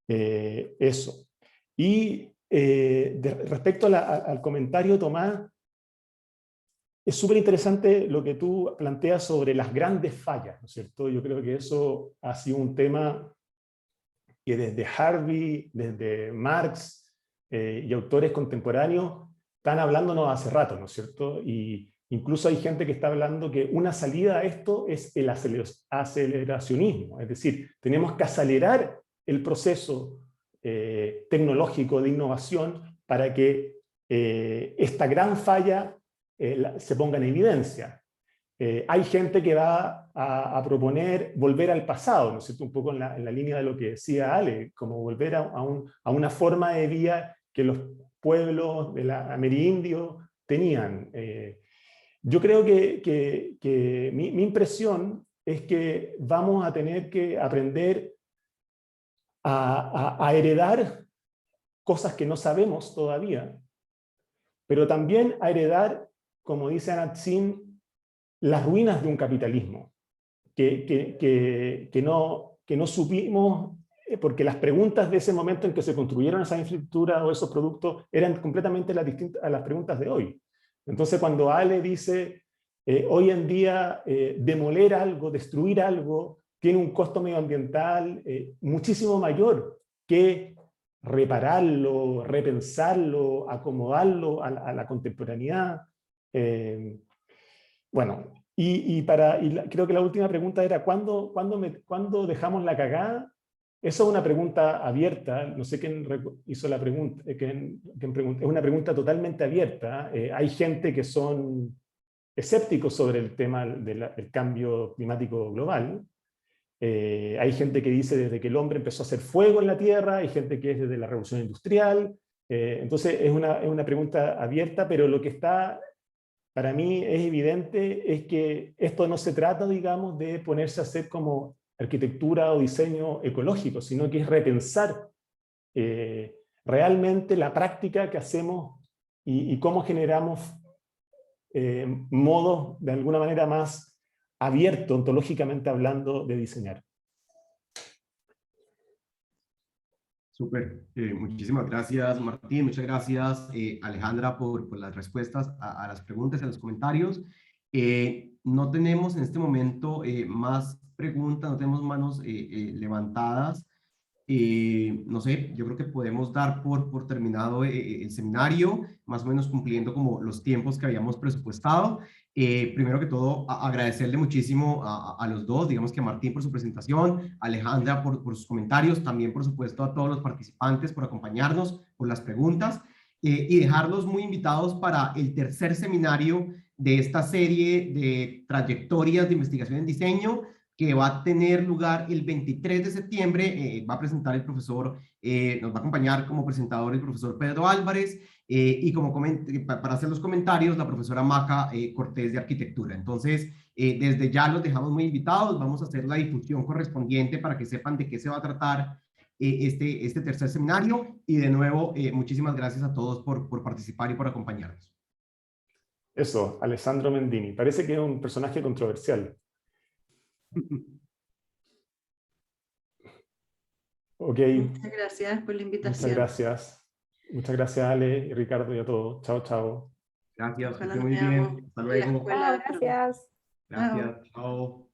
Eso. Y respecto al comentario de Tomás, es súper interesante lo que tú planteas sobre las grandes fallas, ¿no es cierto? Yo creo que eso ha sido un tema que desde Harvey, desde Marx y autores contemporáneos están hablándonos hace rato, ¿no es cierto? Y incluso hay gente que está hablando que una salida a esto es el aceleracionismo, es decir, tenemos que acelerar el proceso tecnológico de innovación para que esta gran falla se ponga en evidencia. Hay gente que va a proponer volver al pasado, ¿no es cierto? Un poco en la línea de lo que decía Ale, como volver a una forma de vida que los pueblos amerindios tenían. Yo creo que mi impresión es que vamos a tener que aprender a heredar cosas que no sabemos todavía, pero también a heredar, como dice Anat Zinn, las ruinas de un capitalismo que no supimos, porque las preguntas de ese momento en que se construyeron esas infraestructuras o esos productos eran completamente distintas a las preguntas de hoy. Entonces, cuando Ale dice, hoy en día demoler algo, destruir algo, tiene un costo medioambiental muchísimo mayor que repararlo, repensarlo, acomodarlo a la contemporaneidad. Bueno, creo que la última pregunta era, ¿cuándo dejamos la cagada? Eso es una pregunta abierta, no sé quién hizo la pregunta, es una pregunta totalmente abierta. Hay gente que son escépticos sobre el tema del cambio climático global. Hay gente que dice desde que el hombre empezó a hacer fuego en la Tierra, hay gente que es desde la revolución industrial. Entonces es una pregunta abierta, pero lo que está, para mí es evidente, es que esto no se trata, digamos, de ponerse a hacer como arquitectura o diseño ecológico, sino que es repensar realmente la práctica que hacemos y cómo generamos modos de alguna manera más abiertos, ontológicamente hablando, de diseñar. Súper, muchísimas gracias Martín, muchas gracias Alejandra por las respuestas a las preguntas y a los comentarios. No tenemos en este momento más preguntas, no tenemos manos levantadas. No sé, yo creo que podemos dar por terminado el seminario, más o menos cumpliendo como los tiempos que habíamos presupuestado. Primero que todo, agradecerle muchísimo a los dos, digamos que a Martín por su presentación, a Alejandra por sus comentarios, también por supuesto a todos los participantes por acompañarnos, por las preguntas, y dejarlos muy invitados para el tercer seminario de esta serie de trayectorias de investigación en diseño, que va a tener lugar el 23 de septiembre, va a presentar el profesor, nos va a acompañar como presentador el profesor Pedro Álvarez, y para hacer los comentarios la profesora Maca Cortés de Arquitectura. Entonces, desde ya los dejamos muy invitados, vamos a hacer la difusión correspondiente para que sepan de qué se va a tratar este tercer seminario, y de nuevo, muchísimas gracias a todos por participar y por acompañarnos. Eso, Alessandro Mendini, parece que es un personaje controversial. Ok. Muchas gracias por la invitación. Muchas gracias. Muchas gracias, Ale y Ricardo, y a todos. Chao, chao. Gracias, que Ojalá esté muy nos veamos bien. Hasta en la luego. escuela. Gracias. Gracias, chao.